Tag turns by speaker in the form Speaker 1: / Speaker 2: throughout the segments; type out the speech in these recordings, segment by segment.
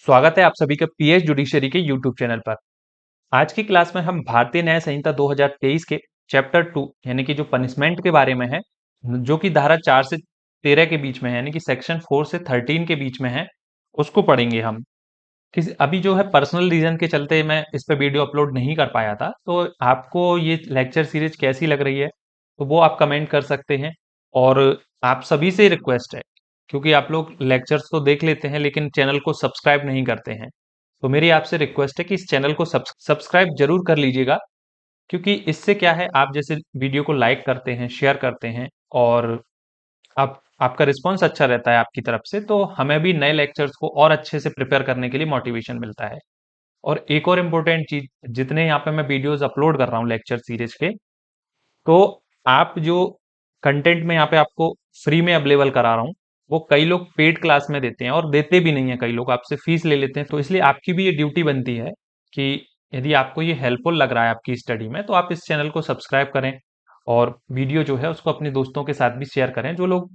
Speaker 1: स्वागत है आप सभी का पीएस जुडिशरी के यूट्यूब चैनल पर। आज की क्लास में हम भारतीय न्याय संहिता 2023 के चैप्टर 2 यानी कि जो पनिशमेंट के बारे में है, जो कि धारा 4 से 13 के बीच में है, यानी कि सेक्शन 4 से 13 के बीच में है, उसको पढ़ेंगे हम। किसी अभी जो है पर्सनल रीजन के चलते मैं इस पे वीडियो अपलोड नहीं कर पाया था, तो आपको ये लेक्चर सीरीज कैसी लग रही है तो वो आप कमेंट कर सकते हैं। और आप सभी से रिक्वेस्ट है, क्योंकि आप लोग लेक्चर्स तो देख लेते हैं लेकिन चैनल को सब्सक्राइब नहीं करते हैं, तो मेरी आपसे रिक्वेस्ट है कि इस चैनल को सब्सक्राइब जरूर कर लीजिएगा। क्योंकि इससे क्या है, आप जैसे वीडियो को लाइक करते हैं, शेयर करते हैं और आप आपका रिस्पॉन्स अच्छा रहता है आपकी तरफ से, तो हमें भी नए लेक्चर्स को और अच्छे से प्रिपेयर करने के लिए मोटिवेशन मिलता है। और एक और इम्पोर्टेंट चीज, जितने यहाँ पे मैं वीडियोस अपलोड कर रहा हूँ लेक्चर सीरीज के, तो आप जो कंटेंट में यहाँ पे आपको फ्री में अवेलेबल करा रहा हूँ, वो कई लोग पेड क्लास में देते हैं और देते भी नहीं है, कई लोग आपसे फीस ले लेते हैं। तो इसलिए आपकी भी ये ड्यूटी बनती है कि यदि आपको ये हेल्पफुल लग रहा है आपकी स्टडी में, तो आप इस चैनल को सब्सक्राइब करें और वीडियो जो है उसको अपने दोस्तों के साथ भी शेयर करें। जो लोग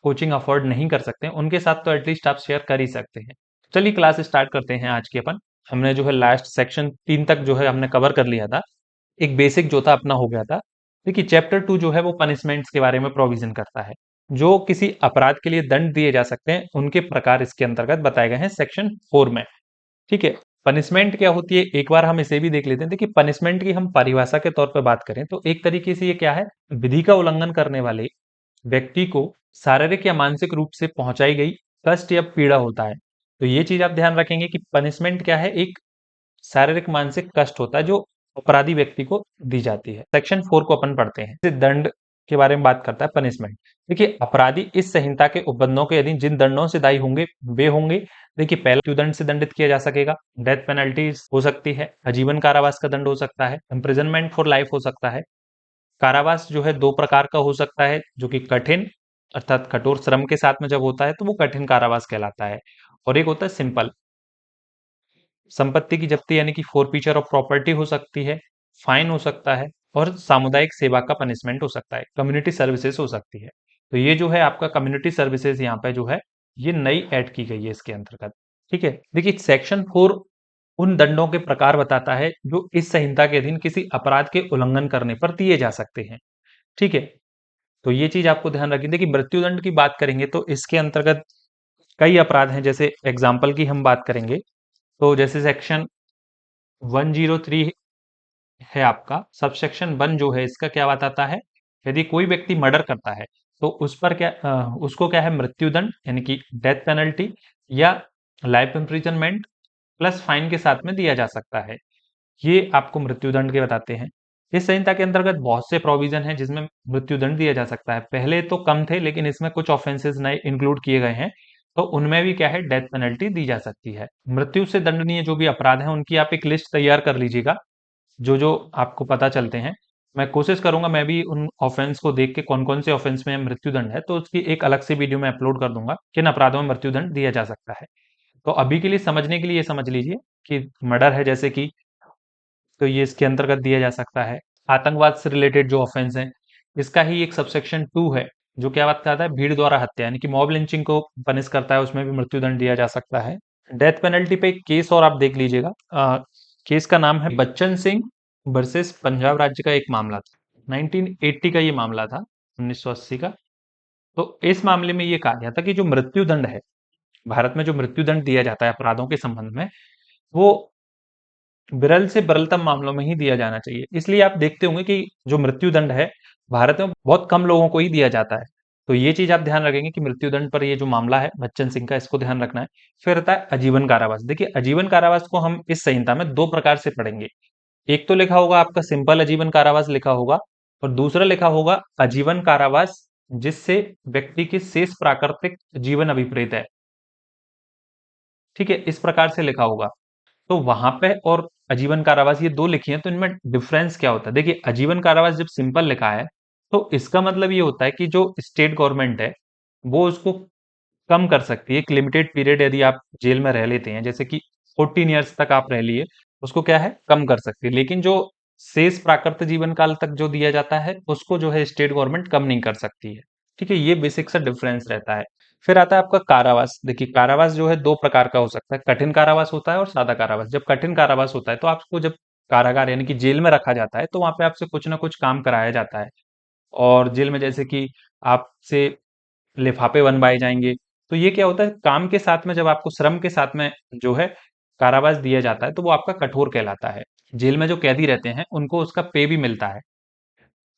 Speaker 1: कोचिंग अफोर्ड नहीं कर सकते हैं उनके साथ तो एटलीस्ट आप शेयर कर ही सकते हैं। चलिए क्लास स्टार्ट करते हैं आज की अपन। हमने जो है लास्ट सेक्शन 3 तक जो है हमने कवर कर लिया था। एक बेसिक जो था अपना हो गया था। देखिए चैप्टर 2 जो है वो पनिशमेंट्स के बारे में प्रोविजन करता है। जो किसी अपराध के लिए दंड दिए जा सकते हैं उनके प्रकार इसके अंतर्गत बताए गए हैं सेक्शन 4 में। ठीक है। पनिशमेंट क्या होती है, एक बार हम इसे भी देख लेते हैं। देखिए पनिशमेंट की हम परिभाषा के तौर पर बात करें तो एक तरीके से ये क्या है, विधि का उल्लंघन करने वाले व्यक्ति को शारीरिक या मानसिक रूप से पहुंचाई गई कष्ट या पीड़ा होता है। तो ये चीज आप ध्यान रखेंगे कि पनिशमेंट क्या है, एक शारीरिक मानसिक कष्ट होता है जो अपराधी व्यक्ति को दी जाती है। सेक्शन 4 को अपन पढ़ते हैं। इस दंड के बारे में बात करता है पनिशमेंट। देखिए अपराधी इस संहिता के उपबंधों के अधीन जिन दंडों से दायी होंगे वे होंगे। देखिए पहला मृत्युदंड से दंडित किया जा सकेगा, डेथ पेनल्टी हो सकती है, आजीवन कारावास का दंड हो सकता है, इम्प्रिजनमेंट फॉर लाइफ हो सकता है। कारावास जो है 2 प्रकार का हो सकता है, जो कि कठिन अर्थात कठोर श्रम के साथ में जब होता है तो वो कठिन कारावास कहलाता है। और एक होता है सिंपल। संपत्ति की जब्ती यानी कि फोरफीचर ऑफ प्रॉपर्टी हो सकती है, फाइन हो सकता है और सामुदायिक सेवा का पनिशमेंट हो सकता है, कम्युनिटी सर्विसेज हो सकती है। तो ये जो है आपका कम्युनिटी सर्विसेज यहाँ पे जो है ये नई ऐड की गई है इसके अंतर्गत। ठीक है। देखिए सेक्शन 4 उन दंडों के प्रकार बताता है जो इस संहिता के अधीन किसी अपराध के उल्लंघन करने पर दिए जा सकते हैं। ठीक है। तो ये चीज आपको ध्यान रखनी। देखिए मृत्युदंड की बात करेंगे तो इसके अंतर्गत कई अपराध हैं। जैसे एग्जाम्पल की हम बात करेंगे तो जैसे सेक्शन 103 है आपका, सबसेक्शन 1 जो है इसका क्या बताता है, यदि कोई व्यक्ति मर्डर करता है तो उस पर क्या उसको क्या है, मृत्युदंड यानी कि डेथ पेनल्टी या लाइफ इम्प्रिजनमेंट प्लस फाइन के साथ में दिया जा सकता है। ये आपको मृत्युदंड के बताते हैं। इस संहिता के अंतर्गत बहुत से प्रोविजन हैं जिसमें मृत्युदंड दिया जा सकता है। पहले तो कम थे लेकिन इसमें कुछ ऑफेंसेस नए इंक्लूड किए गए हैं, तो उनमें भी क्या है, डेथ पेनल्टी दी जा सकती है। मृत्यु से दंडनीय जो भी अपराध हैं उनकी आप एक लिस्ट तैयार कर लीजिएगा, जो जो आपको पता चलते हैं। मैं कोशिश करूंगा मैं भी उन ऑफेंस को देख के कौन कौन से ऑफेंस में मृत्युदंड है तो उसकी एक अलग से वीडियो में अपलोड कर दूंगा किन अपराधों में मृत्युदंड दिया जा सकता है। तो अभी के लिए समझने के लिए ये समझ लीजिए कि मर्डर है जैसे कि, तो ये इसके अंतर्गत दिया जा सकता है। आतंकवाद से रिलेटेड जो ऑफेंस है इसका ही एक सबसेक्शन 2 है, जो क्या बात करता है, भीड़ द्वारा हत्या यानी कि मॉब लिंचिंग को पनिश करता है, उसमें भी मृत्युदंड दिया जा सकता है। डेथ पेनल्टी पे एक केस और आप देख लीजिएगा। केस का नाम है बच्चन सिंह वर्सेस पंजाब राज्य का एक मामला था। 1980 का ये मामला था, 1980 का। तो इस मामले में ये कहा गया था कि जो मृत्युदंड है, भारत में जो मृत्युदंड दिया जाता है अपराधों के संबंध में, वो विरल से विरलतम मामलों में ही दिया जाना चाहिए। इसलिए आप देखते होंगे कि जो मृत्युदंड है भारत में बहुत कम लोगों को ही दिया जाता है। तो ये चीज आप ध्यान रखेंगे कि मृत्युदंड पर ये जो मामला है बच्चन सिंह का, इसको ध्यान रखना है। फिर आता है आजीवन कारावास। देखिए आजीवन कारावास को हम इस संहिता में 2 प्रकार से पढ़ेंगे। एक तो लिखा होगा आपका सिंपल आजीवन कारावास लिखा होगा, और दूसरा लिखा होगा आजीवन कारावास जिससे व्यक्ति की शेष प्राकृतिक जीवन अभिप्रेत है। ठीक है, इस प्रकार से लिखा होगा। तो वहां पे और आजीवन कारावास ये 2 लिखी हैं, तो इनमें डिफरेंस क्या होता है। देखिए आजीवन कारावास जब सिंपल लिखा है तो इसका मतलब ये होता है कि जो स्टेट गवर्नमेंट है वो उसको कम कर सकती है। एक लिमिटेड पीरियड यदि आप जेल में रह लेते हैं, जैसे कि 14 ईयर्स तक आप रह लिए, उसको क्या है, कम कर सकती है। लेकिन जो शेष प्राकृत जीवन काल तक जो दिया जाता है उसको जो है स्टेट गवर्नमेंट कम नहीं कर सकती है। ठीक है, ये बेसिक सा डिफरेंस रहता है। फिर आता है आपका कारावास। देखिए कारावास जो है दो प्रकार का हो सकता है, कठिन कारावास होता है और सादा कारावास। जब कठिन कारावास होता है तो आपको जब कारागार यानी कि जेल में रखा जाता है तो वहां पे आपसे कुछ ना कुछ काम कराया जाता है। और जेल में जैसे कि आपसे लिफाफे बनवाए जाएंगे। तो ये क्या होता है, काम के साथ में जब आपको श्रम के साथ में जो है कारावास दिया जाता है तो वो आपका कठोर कहलाता है। जेल में जो कैदी रहते हैं उनको उसका पे भी मिलता है,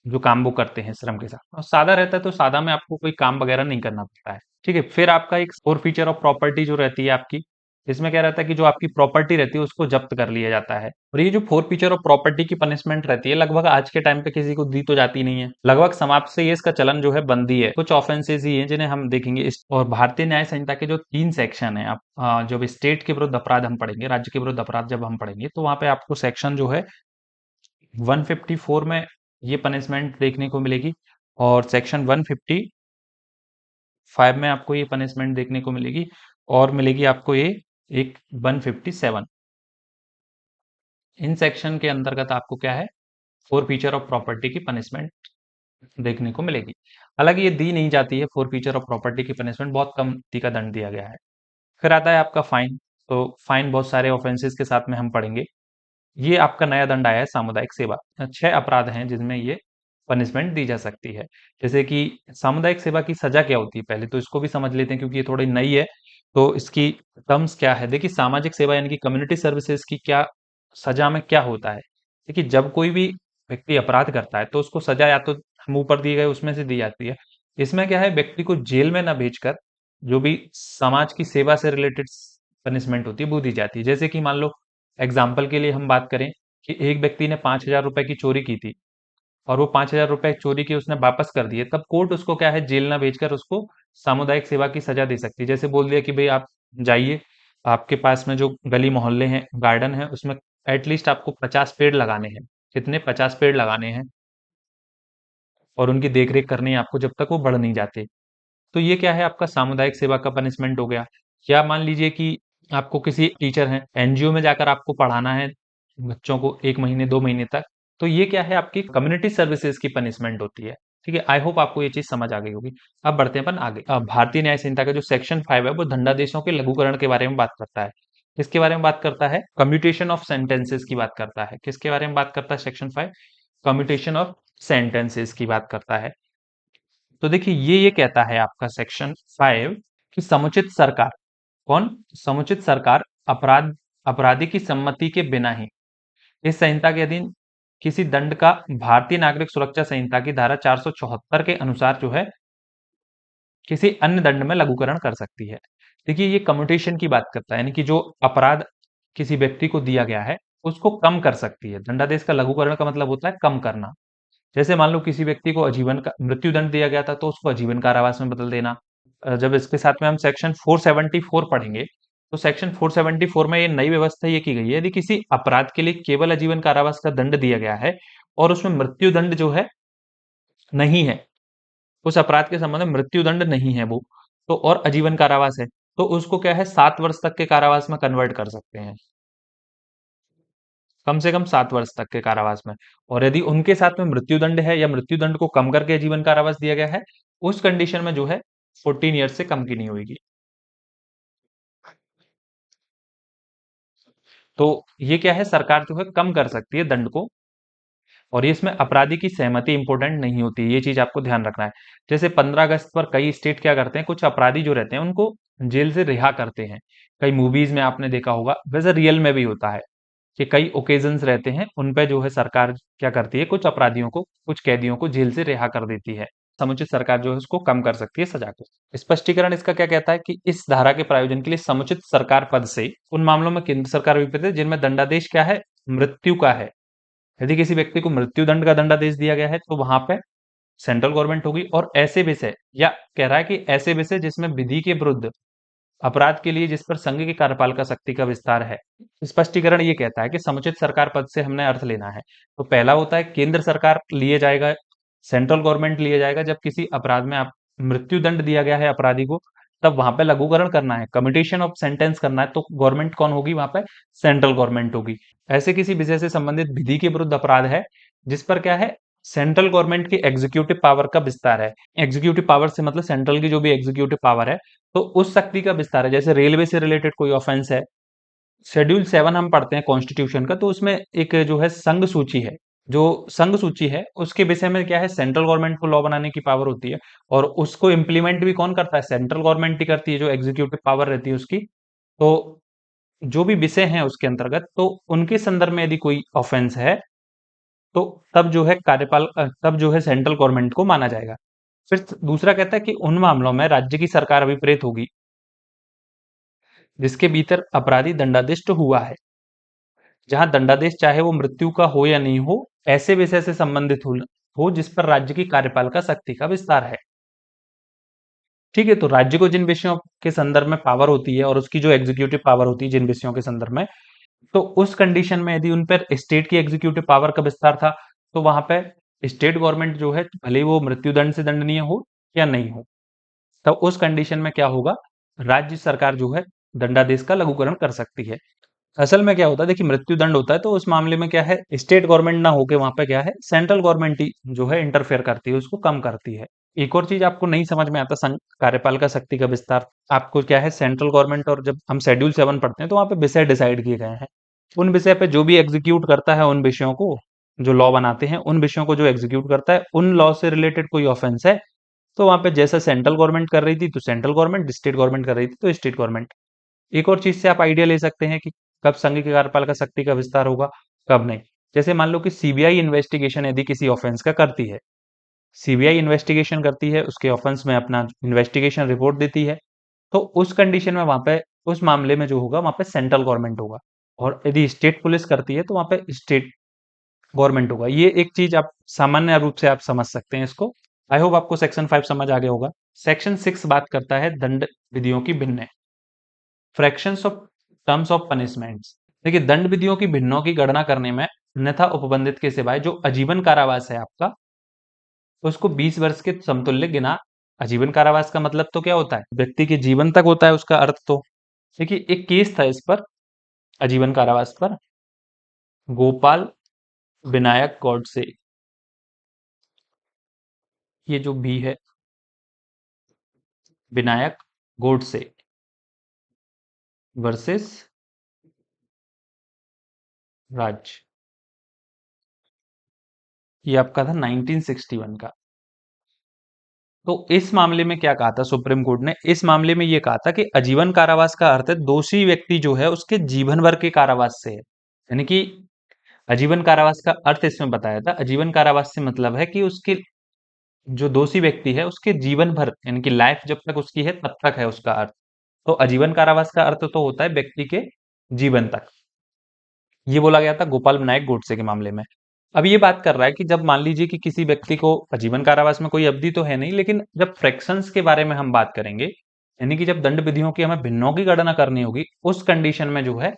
Speaker 1: जो काम वो करते हैं श्रम के साथ। और सादा रहता है तो सादा में आपको कोई काम वगैरह नहीं करना पड़ता है। ठीक है, फिर आपका एक और फीचर ऑफ प्रॉपर्टी जो रहती है आपकी, इसमें क्या रहता है कि जो आपकी प्रॉपर्टी रहती है उसको जब्त कर लिया जाता है। और ये जो फोर फीचर ऑफ प्रॉपर्टी की पनिशमेंट रहती है लगभग आज के टाइम पे किसी को दी तो जाती नहीं है, लगभग समाप्त से ये इसका चलन जो है बंदी है। कुछ ऑफेंसेस ही हैं जिन्हें हम देखेंगे और भारतीय न्याय संहिता के जो 3 सेक्शन है, आप जब स्टेट के विरुद्ध अपराध हम पढ़ेंगे, राज्य के विरुद्ध अपराध जब हम पढ़ेंगे तो वहां पे आपको सेक्शन जो है 154 में ये पनिशमेंट देखने को मिलेगी और सेक्शन 155 में आपको ये पनिशमेंट देखने को मिलेगी और मिलेगी आपको ये एक 157। इन सेक्शन के अंतर्गत आपको क्या है, फोर फीचर ऑफ प्रॉपर्टी की पनिशमेंट देखने को मिलेगी। हालांकि ये दी नहीं जाती है, फोर फीचर ऑफ प्रॉपर्टी की पनिशमेंट बहुत कम का दंड दिया गया है। फिर आता है आपका फाइन। तो फाइन बहुत सारे ऑफेंसेस के साथ में हम पढ़ेंगे। ये आपका नया दंड आया है सामुदायिक सेवा। 6 अपराध हैं जिनमें ये पनिशमेंट दी जा सकती है। जैसे कि सामुदायिक सेवा की सजा क्या होती है, पहले तो इसको भी समझ लेते हैं क्योंकि ये थोड़ी नई है। तो इसकी टर्म्स क्या है, देखिए सामाजिक सेवा यानी कि कम्युनिटी सर्विसेज की क्या सजा में क्या होता है। देखिए जब कोई भी व्यक्ति अपराध करता है तो उसको सजा या तो हम ऊपर दिए गए उसमें से दी जाती है। इसमें क्या है, व्यक्ति को जेल में ना भेजकर जो भी समाज की सेवा से रिलेटेड पनिशमेंट होती है वो दी जाती है। जैसे कि मान लो एग्जाम्पल के लिए हम बात करें कि एक व्यक्ति ने 5,000 रुपए की चोरी की थी और वो 5,000 रुपए चोरी की उसने वापस कर दिए, तब कोर्ट उसको क्या है जेल ना भेजकर उसको सामुदायिक सेवा की सजा दे सकती है। जैसे बोल दिया कि भाई आप जाइए, आपके पास में जो गली मोहल्ले हैं, गार्डन है, उसमें एटलीस्ट आपको 50 पेड़ लगाने हैं। कितने? 50 पेड़ लगाने हैं और उनकी देख रेख करनी है आपको जब तक वो बढ़ नहीं जाते। तो ये क्या है, आपका सामुदायिक सेवा का पनिशमेंट हो गया। या मान लीजिए कि आपको किसी टीचर हैं, एनजीओ में जाकर आपको पढ़ाना है बच्चों को 1 महीने 2 महीने तक, तो ये क्या है, आपकी कम्युनिटी सर्विसेज की पनिशमेंट होती है। ठीक है, आई होप आपको ये चीज समझ आ गई होगी। अब बढ़ते हैं अपन आगे। अब भारतीय न्याय संहिता का जो सेक्शन 5 है वो दंडादेशों के लघुकरण के बारे में बात करता है। किसके बारे में बात करता है? कम्यूटेशन ऑफ सेंटेंसेस की बात करता है। किसके बारे में बात करता है सेक्शन 5? कम्यूटेशन ऑफ सेंटेंसेस की बात करता है। तो देखिए ये कहता है आपका सेक्शन 5 कि समुचित सरकार, कौन? समुचित सरकार अपराध अपराधी की सम्मति के बिना ही इस संहिता के अधीन किसी दंड का भारतीय नागरिक सुरक्षा संहिता की धारा 474 के अनुसार जो है किसी अन्य दंड में लघुकरण कर सकती है। देखिए ये कम्यूटेशन की बात करता है, यानी कि जो अपराध किसी व्यक्ति को दिया गया है उसको कम कर सकती है। दंडादेश का लघुकरण का मतलब होता है कम करना। जैसे मान लो किसी व्यक्ति को आजीवन का मृत्यु दंड दिया गया था तो उसको आजीवन कारावास में बदल देना। जब इसके साथ में हम सेक्शन 474 पढ़ेंगे तो सेक्शन 474 में ये नई व्यवस्था ये की गई है, यदि किसी अपराध के लिए केवल आजीवन कारावास का दंड दिया गया है और उसमें मृत्यु दंड जो है नहीं है, उस अपराध के संबंध में मृत्यु दंड नहीं है वो, तो और आजीवन कारावास है, तो उसको क्या है 7 वर्ष तक के कारावास में कन्वर्ट कर सकते हैं। कम से कम 7 वर्ष तक के कारावास में। और यदि उनके साथ में मृत्यु दंड है या मृत्यु दंड को कम करके जीवन कारावास दिया गया है, उस कंडीशन में जो है 14 ईयर से कम की नहीं होगी। तो ये क्या है, सरकार जो है कम कर सकती है दंड को। और ये इसमें अपराधी की सहमति इंपॉर्टेंट नहीं होती, ये चीज आपको ध्यान रखना है। जैसे 15 अगस्त पर कई स्टेट क्या करते हैं, कुछ अपराधी जो रहते हैं उनको जेल से रिहा करते हैं। कई मूवीज में आपने देखा होगा, वैसे रियल में भी होता है कि कई ओकेजन्स रहते हैं उन पे जो है सरकार क्या करती है, कुछ अपराधियों को, कुछ कैदियों को जेल से रिहा कर देती है। समुचित सरकार जो है उसको कम कर सकती है सजा को। स्पष्टीकरण इसका क्या कहता है कि इस धारा के प्रायोजन के लिए समुचित सरकार पद से उन मामलों में केंद्र सरकार विपरीत है जिनमें दंडादेश क्या है, मृत्यु का है। यदि किसी व्यक्ति को मृत्यु दंड का दंडादेश दिया गया है तो वहां पे सेंट्रल गवर्नमेंट होगी। और ऐसे विषय, या कह रहा है कि ऐसे विषय जिसमें विधि के विरुद्ध अपराध के लिए जिस पर संघ की कार्यपालिका शक्ति का विस्तार है। स्पष्टीकरण ये कहता है कि समुचित सरकार पद से हमने अर्थ लेना है, तो पहला होता है केंद्र सरकार लिए जाएगा, सेंट्रल गवर्नमेंट लिए जाएगा जब किसी अपराध में आप मृत्यु दंड दिया गया है अपराधी को, तब वहां पे लघुकरण करना है, कम्यूटेशन ऑफ सेंटेंस करना है, तो गवर्नमेंट कौन होगी वहां पे? सेंट्रल गवर्नमेंट होगी। ऐसे किसी विषय से संबंधित विधि के विरुद्ध अपराध है जिस पर क्या है, सेंट्रल गवर्नमेंट की एग्जीक्यूटिव पावर का विस्तार है। एग्जीक्यूटिव पावर से मतलब सेंट्रल की जो भी एग्जीक्यूटिव पावर है, तो उस शक्ति का विस्तार है। जैसे रेलवे से रिलेटेड कोई ऑफेंस है, शेड्यूल 7 हम पढ़ते हैं कॉन्स्टिट्यूशन का, तो उसमें एक जो है संघ सूची है। जो संघ सूची है उसके विषय में क्या है, सेंट्रल गवर्नमेंट को लॉ बनाने की पावर होती है, और उसको इम्प्लीमेंट भी कौन करता है, सेंट्रल गवर्नमेंट ही करती है, जो एग्जीक्यूटिव पावर रहती है उसकी। तो जो भी विषय हैं उसके अंतर्गत, तो उनके संदर्भ में यदि कोई ऑफेंस है, तो तब जो है तब जो है सेंट्रल गवर्नमेंट को माना जाएगा। फिर दूसरा कहता है कि उन मामलों में राज्य की सरकार अभिप्रेत होगी जिसके भीतर अपराधी दंडाधिष्ट हुआ है, जहां दंडादेश चाहे वो मृत्यु का हो या नहीं हो, ऐसे विषय से संबंधित हो जिस पर राज्य की कार्यपालिका शक्ति का विस्तार है। ठीक है, तो राज्य को जिन विषयों के संदर्भ में पावर होती है और उसकी जो एग्जीक्यूटिव पावर होती है जिन विषयों के संदर्भ में, तो उस कंडीशन में यदि उन पर स्टेट की एग्जीक्यूटिव पावर का विस्तार था, तो वहां पे स्टेट गवर्नमेंट जो है, भले ही वो मृत्युदंड से दंडनीय हो या नहीं हो, तब उस कंडीशन में क्या होगा, राज्य सरकार जो है दंडादेश का लघुकरण कर सकती है। असल में क्या होता है, देखिए मृत्युदंड होता है तो उस मामले में क्या है, स्टेट गवर्नमेंट ना होके वहां पे क्या है, सेंट्रल गवर्नमेंट ही जो है इंटरफेयर करती है, उसको कम करती है। एक और चीज आपको नहीं समझ में आता, कार्यपालिका शक्ति का विस्तार, आपको क्या है, सेंट्रल गवर्नमेंट, और जब हम शेड्यूल 7 पढ़ते हैं तो वहां पे विषय डिसाइड किए गए हैं। उन विषय पे जो भी एग्जीक्यूट करता है, उन विषयों को जो लॉ बनाते हैं, उन विषयों को जो एग्जीक्यूट करता है, उन लॉ से रिलेटेड कोई ऑफेंस है, तो वहां पे जैसा सेंट्रल गवर्नमेंट कर रही थी तो सेंट्रल गवर्नमेंट, स्टेट गवर्नमेंट कर रही थी तो स्टेट गवर्नमेंट। एक और चीज से आप आइडिया ले सकते हैं कि कब संघ की कार्यपालिका शक्ति का विस्तार होगा, कब नहीं। जैसे मान लो कि सीबीआई इन्वेस्टिगेशन यदि किसी ऑफेंस का करती है, सीबीआई इन्वेस्टिगेशन करती है, उसके ऑफेंस में अपना इन्वेस्टिगेशन रिपोर्ट देती है, तो उस कंडीशन में वहां पे, उस मामले में जो होगा वहां पे सेंट्रल गवर्नमेंट होगा, और यदि स्टेट पुलिस करती है तो वहां पे स्टेट गवर्नमेंट होगा। ये एक चीज आप सामान्य रूप से आप समझ सकते हैं इसको। आई होप आपको सेक्शन 5 समझ आ गया होगा। सेक्शन 6 बात करता है दंड विधियों की भिन्न, fractions of terms of punishments. देखिए दंड विधियों की भिन्नों की गणना करने में अन्यथा उपबंधित के सिवाय जो आजीवन कारावास है आपका, उसको 20 वर्ष के समतुल्य गिना। आजीवन कारावास का मतलब तो क्या होता है, व्यक्ति के जीवन तक होता है उसका अर्थ। तो देखिए एक केस था इस पर, आजीवन कारावास पर, गोपाल विनायक गॉडसे, ये जो भी है, विनायक गोडसे वर्सेस राज, ये आपका था 1961 का। तो इस मामले में क्या कहा था सुप्रीम कोर्ट ने, इस मामले में ये कहा था कि आजीवन कारावास का अर्थ है दोषी व्यक्ति जो है उसके जीवन भर के कारावास से है। यानी कि आजीवन कारावास का अर्थ इसमें बताया था, आजीवन कारावास से मतलब है कि उसके जो दोषी व्यक्ति है उसके जीवन भर, यानी कि लाइफ जब तक उसकी है तब तक है उसका अर्थ। तो आजीवन कारावास का अर्थ तो होता है व्यक्ति के जीवन तक। ये बोला गया था गोपाल विनायक गोडसे के मामले में। अब ये बात कर रहा है कि जब मान लीजिए कि किसी व्यक्ति को आजीवन कारावास में कोई अवधि तो है नहीं, लेकिन जब फ्रैक्शंस के बारे में हम बात करेंगे, यानी कि जब दंड विधियों की हमें भिन्नों की गणना करनी होगी, उस कंडीशन में जो है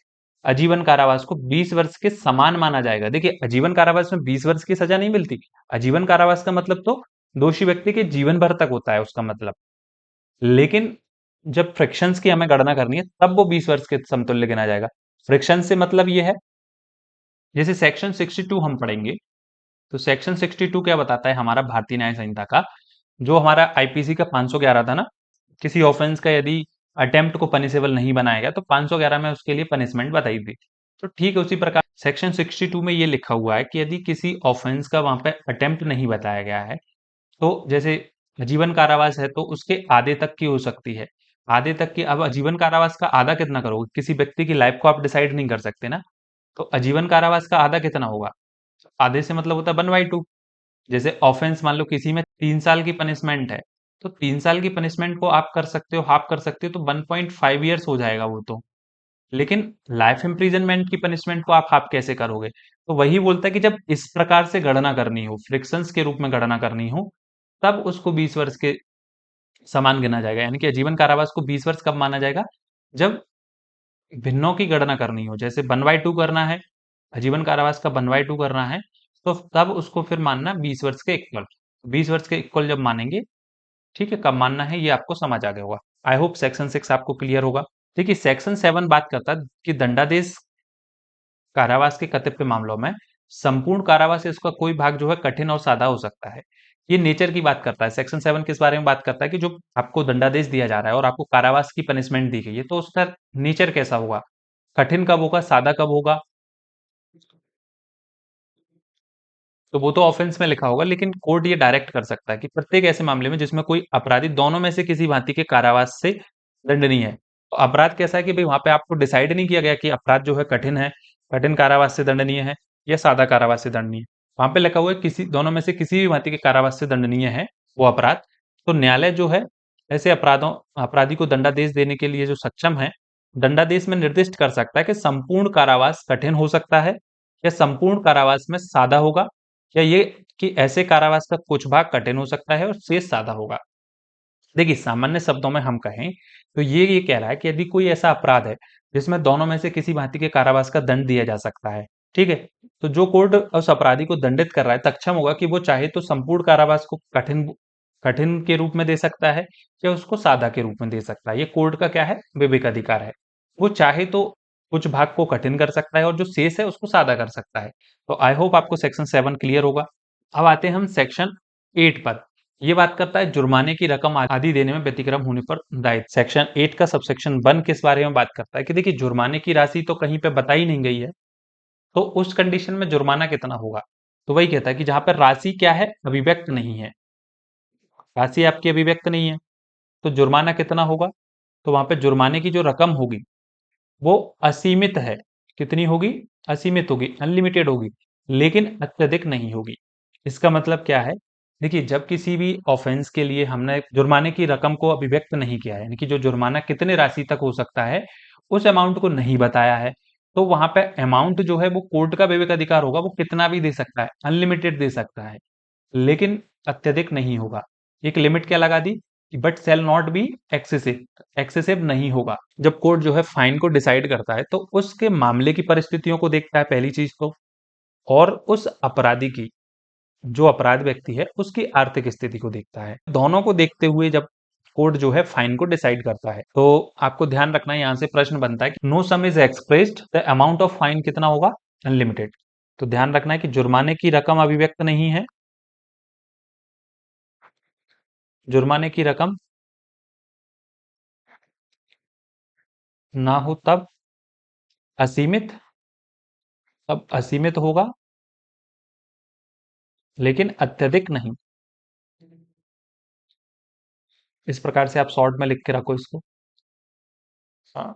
Speaker 1: आजीवन कारावास को 20 वर्ष के समान माना जाएगा। देखिए आजीवन कारावास में 20 वर्ष की सजा नहीं मिलती। आजीवन कारावास का मतलब तो दोषी व्यक्ति के जीवन भर तक होता है उसका मतलब। लेकिन जब फ्रिक्शंस की हमें गणना करनी है तब वो 20 वर्ष के समतुल्य गिना जाएगा। फ्रिक्शन से मतलब ये है, जैसे सेक्शन 62 हम पढ़ेंगे, तो सेक्शन 62 क्या बताता है हमारा भारतीय न्याय संहिता का, जो हमारा आईपीसी का 511 था ना, किसी ऑफेंस का यदि अटेम्प्ट को पनिशेबल नहीं बनाया गया तो 511 में उसके लिए पनिशमेंट बताई थी। तो ठीक है, उसी प्रकार सेक्शन 62 में ये लिखा हुआ है कि यदि किसी ऑफेंस का वहां पे अटेम्प्ट नहीं बताया गया है, तो जैसे आजीवन कारावास है तो उसके आधे तक की हो सकती है, आधे तक की। अब आजीवन कारावास का आधा कितना करोगे, किसी व्यक्ति की लाइफ को आप डिसाइड नहीं कर सकते ना, तो आजीवन कारावास का आधा कितना होगा, आधे से मतलब होता है 1/2। जैसे ऑफेंस मान लो किसी में 3 साल की पनिशमेंट है, तो 3 साल की पनिशमेंट को आप कर सकते हो, हाफ कर सकते हो, तो 1.5 ईयर्स हो जाएगा वो तो। लेकिन लाइफ इम्प्रीजनमेंट की पनिशमेंट को आप हाफ कैसे करोगे, तो वही बोलता है कि जब इस प्रकार से गणना करनी हो, फ्रिक्शंस के रूप में गणना करनी हो, तब उसको 20 वर्ष के समान गिना जाएगा। यानी कि आजीवन कारावास को 20 वर्ष कब माना जाएगा, जब भिन्नों की गणना करनी हो, जैसे 1/2 करना है, आजीवन कारावास का 1/2 करना है, तो तब उसको फिर मानना 20 वर्ष के इक्वल। 20 वर्ष के इक्वल जब मानेंगे, ठीक है, कब मानना है ये आपको समझ आ गया होगा। आई होप सेक्शन 6 आपको क्लियर होगा। देखिए सेक्शन 7 बात करता है कि दंडादेश कारावास के कर्तव्य के मामलों में संपूर्ण कारावास या इसका कोई भाग जो है कठिन और सादा हो सकता है। ये नेचर की बात करता है। सेक्शन 7 किस बारे में बात करता है कि जो आपको दंडादेश दिया जा रहा है और आपको कारावास की पनिशमेंट दी गई है, तो उसका नेचर कैसा होगा, कठिन कब होगा, सादा कब होगा, तो वो तो ऑफेंस में लिखा होगा, लेकिन कोर्ट ये डायरेक्ट कर सकता है कि प्रत्येक ऐसे मामले में जिसमें कोई अपराधी दोनों में से किसी भांति के कारावास से दंडनीय है। तो अपराध कैसा है कि भाई वहां पे आपको डिसाइड नहीं किया गया कि अपराध जो है, कठिन कारावास से दंडनीय है या सादा कारावास से दंडनीय है। वहां पे लिखा हुआ है किसी दोनों में से किसी भी भांति के कारावास से दंडनीय है वो अपराध। तो न्यायालय जो है ऐसे अपराधी को दंडादेश देने के लिए जो सक्षम है, दंडादेश में निर्दिष्ट कर सकता है कि संपूर्ण कारावास कठिन हो सकता है या संपूर्ण कारावास में सादा होगा, या ये कि ऐसे कारावास का कुछ भाग कठिन हो सकता है और शेष सादा होगा। देखिए सामान्य शब्दों में हम कहें तो ये कह रहा है कि यदि कोई ऐसा अपराध है जिसमें दोनों में से किसी भांति के कारावास का दंड दिया जा सकता है, ठीक है, तो जो कोर्ट उस अपराधी को दंडित कर रहा है सक्षम होगा कि वो चाहे तो संपूर्ण कारावास को कठिन कठिन के रूप में दे सकता है या उसको सादा के रूप में दे सकता है। ये कोर्ट का क्या है, विवेक अधिकार है। वो चाहे तो कुछ भाग को कठिन कर सकता है और जो शेष है उसको सादा कर सकता है। तो आई होप आपको सेक्शन 7 क्लियर होगा। अब आते हैं हम सेक्शन 8 पर। ये बात करता है जुर्माने की रकम आदि देने में व्यतिक्रम होने पर दायित्व। सेक्शन 8 का सबसेक्शन 1 किस बारे में बात करता है कि देखिए जुर्माने की राशि तो कहीं पे बताई नहीं गई है, तो उस कंडीशन में जुर्माना कितना होगा, तो वही कहता है कि जहां पर राशि क्या है, अभिव्यक्त नहीं है, राशि आपकी अभिव्यक्त नहीं है, तो जुर्माना कितना होगा, तो वहां पे जुर्माने की जो रकम होगी वो असीमित है। कितनी होगी, असीमित होगी, अनलिमिटेड होगी, लेकिन अत्यधिक नहीं होगी। इसका मतलब क्या है, देखिए जब किसी भी ऑफेंस के लिए हमने जुर्माने की रकम को अभिव्यक्त नहीं किया है, यानी कि जो जुर्माना कितने राशि तक हो सकता है उस अमाउंट को नहीं बताया है, तो वहां पे अमाउंट जो है वो कोर्ट का विवेक अधिकार होगा, वो कितना भी दे सकता है, अनलिमिटेड दे सकता है, लेकिन अत्यधिक नहीं होगा। एक लिमिट क्या लगा दी, but shall not be excessive, excessive नहीं होगा। जब कोर्ट जो है फाइन को डिसाइड करता है तो उसके मामले की परिस्थितियों को देखता है पहली चीज तो, और उस अपराधी की, जो अपराध व्यक्ति है उसकी आर्थिक स्थिति को देखता है। दोनों को देखते हुए जब कोर्ट जो है फाइन को डिसाइड करता है, तो आपको ध्यान रखना है, यहां से प्रश्न बनता है कि know some is expressed, the amount of fine कितना होगा, अनलिमिटेड। तो ध्यान रखना है कि जुर्माने की रकम अभिव्यक्त नहीं है, जुर्माने की रकम ना हो तब असीमित, तब असीमित होगा, लेकिन अत्यधिक नहीं। इस प्रकार से आप शॉर्ट में लिख के रखो इसको। हाँ,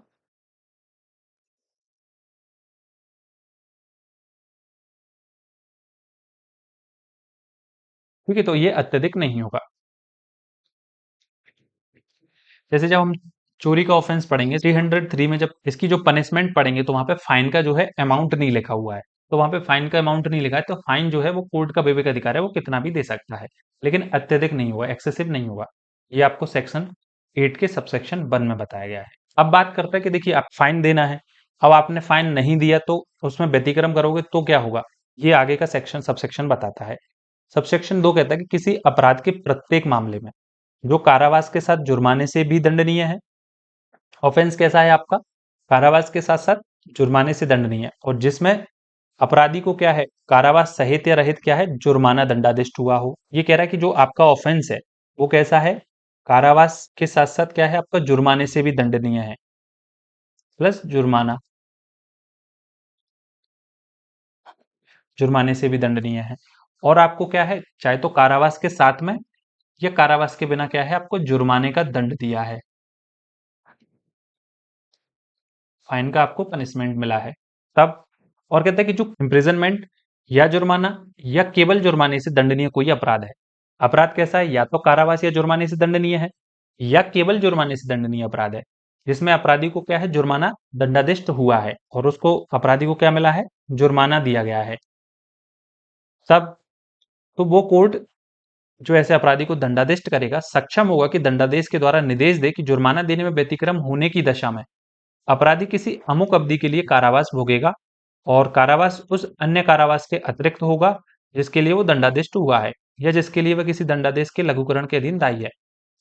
Speaker 1: ठीक है, तो ये अत्यधिक नहीं होगा। जैसे जब हम चोरी का ऑफेंस पढ़ेंगे 303 में, जब इसकी जो पनिशमेंट पढ़ेंगे तो वहां पे फाइन का जो है अमाउंट नहीं लिखा हुआ है, तो वहां पे फाइन का अमाउंट नहीं लिखा है, तो फाइन जो है वो कोर्ट का विवेक अधिकार है, वो कितना भी दे सकता है, लेकिन अत्यधिक नहीं होगा, एक्सेसिव नहीं होगा। ये आपको सेक्शन 8 के सबसेक्शन 1 में बताया गया है। अब बात करते हैं कि देखिए आप फाइन देना है, अब आपने फाइन नहीं दिया तो उसमें व्यतिक्रम करोगे तो क्या होगा, ये आगे का सेक्शन सबसेक्शन बताता है। सबसेक्शन 2 कहता है कि किसी अपराध के प्रत्येक मामले में जो कारावास के साथ जुर्माने से भी दंडनीय है, ऑफेंस कैसा है आपका, कारावास के साथ साथ जुर्माने से दंडनीय है, और जिसमें अपराधी को क्या है, कारावास सहित या रहित क्या है, जुर्माना दंडादेश हुआ हो। ये कह रहा है कि जो आपका ऑफेंस है वो कैसा है, कारावास के साथ साथ क्या है आपका, जुर्माने से भी दंडनीय है, प्लस जुर्माना, जुर्माने से भी दंडनीय है। और आपको क्या है, चाहे तो कारावास के साथ में या कारावास के बिना क्या है, आपको जुर्माने का दंड दिया है, फाइन का आपको पनिशमेंट मिला है तब। और कहता है कि जो इम्प्रिजनमेंट या जुर्माना या केवल जुर्माने से दंडनीय कोई अपराध है, अपराध कैसा है, या तो कारावास या जुर्माने से दंडनीय है या केवल जुर्माने से दंडनीय अपराध है, जिसमें अपराधी को क्या है, जुर्माना दंडादिष्ट हुआ है और उसको अपराधी को क्या मिला है, जुर्माना दिया गया है तब। तो वो कोर्ट जो ऐसे अपराधी को दंडादेश करेगा सक्षम होगा कि दंडादेश के द्वारा निर्देश दे कि जुर्माना देने में व्यतिक्रम होने की दशा में अपराधी किसी अमुक अवधि के लिए कारावास भोगेगा, और कारावास उस अन्य कारावास के अतिरिक्त होगा जिसके लिए वो दंडादेश हुआ है या जिसके लिए वह किसी दंडादेश के लघुकरण के अधीन दायी है।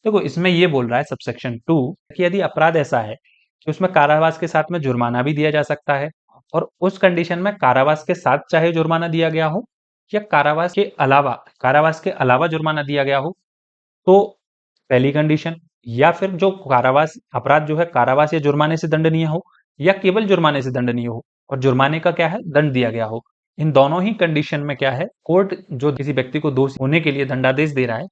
Speaker 1: देखो इसमें ये बोल रहा है सबसेक्शन 2 कि यदि अपराध ऐसा है कि उसमें कारावास के साथ में जुर्माना भी दिया जा सकता है और उस कंडीशन में कारावास के साथ चाहे जुर्माना दिया गया हो या कारावास के अलावा जुर्माना दिया गया हो, तो पहली कंडीशन, या फिर जो कारावास अपराध जो है कारावास या जुर्माने से दंडनीय हो या केवल जुर्माने से दंडनीय हो और जुर्माने का क्या है दंड दिया गया हो। इन दोनों ही कंडीशन में क्या है, कोर्ट जो किसी व्यक्ति को दोषी होने के लिए दंडादेश दे रहा है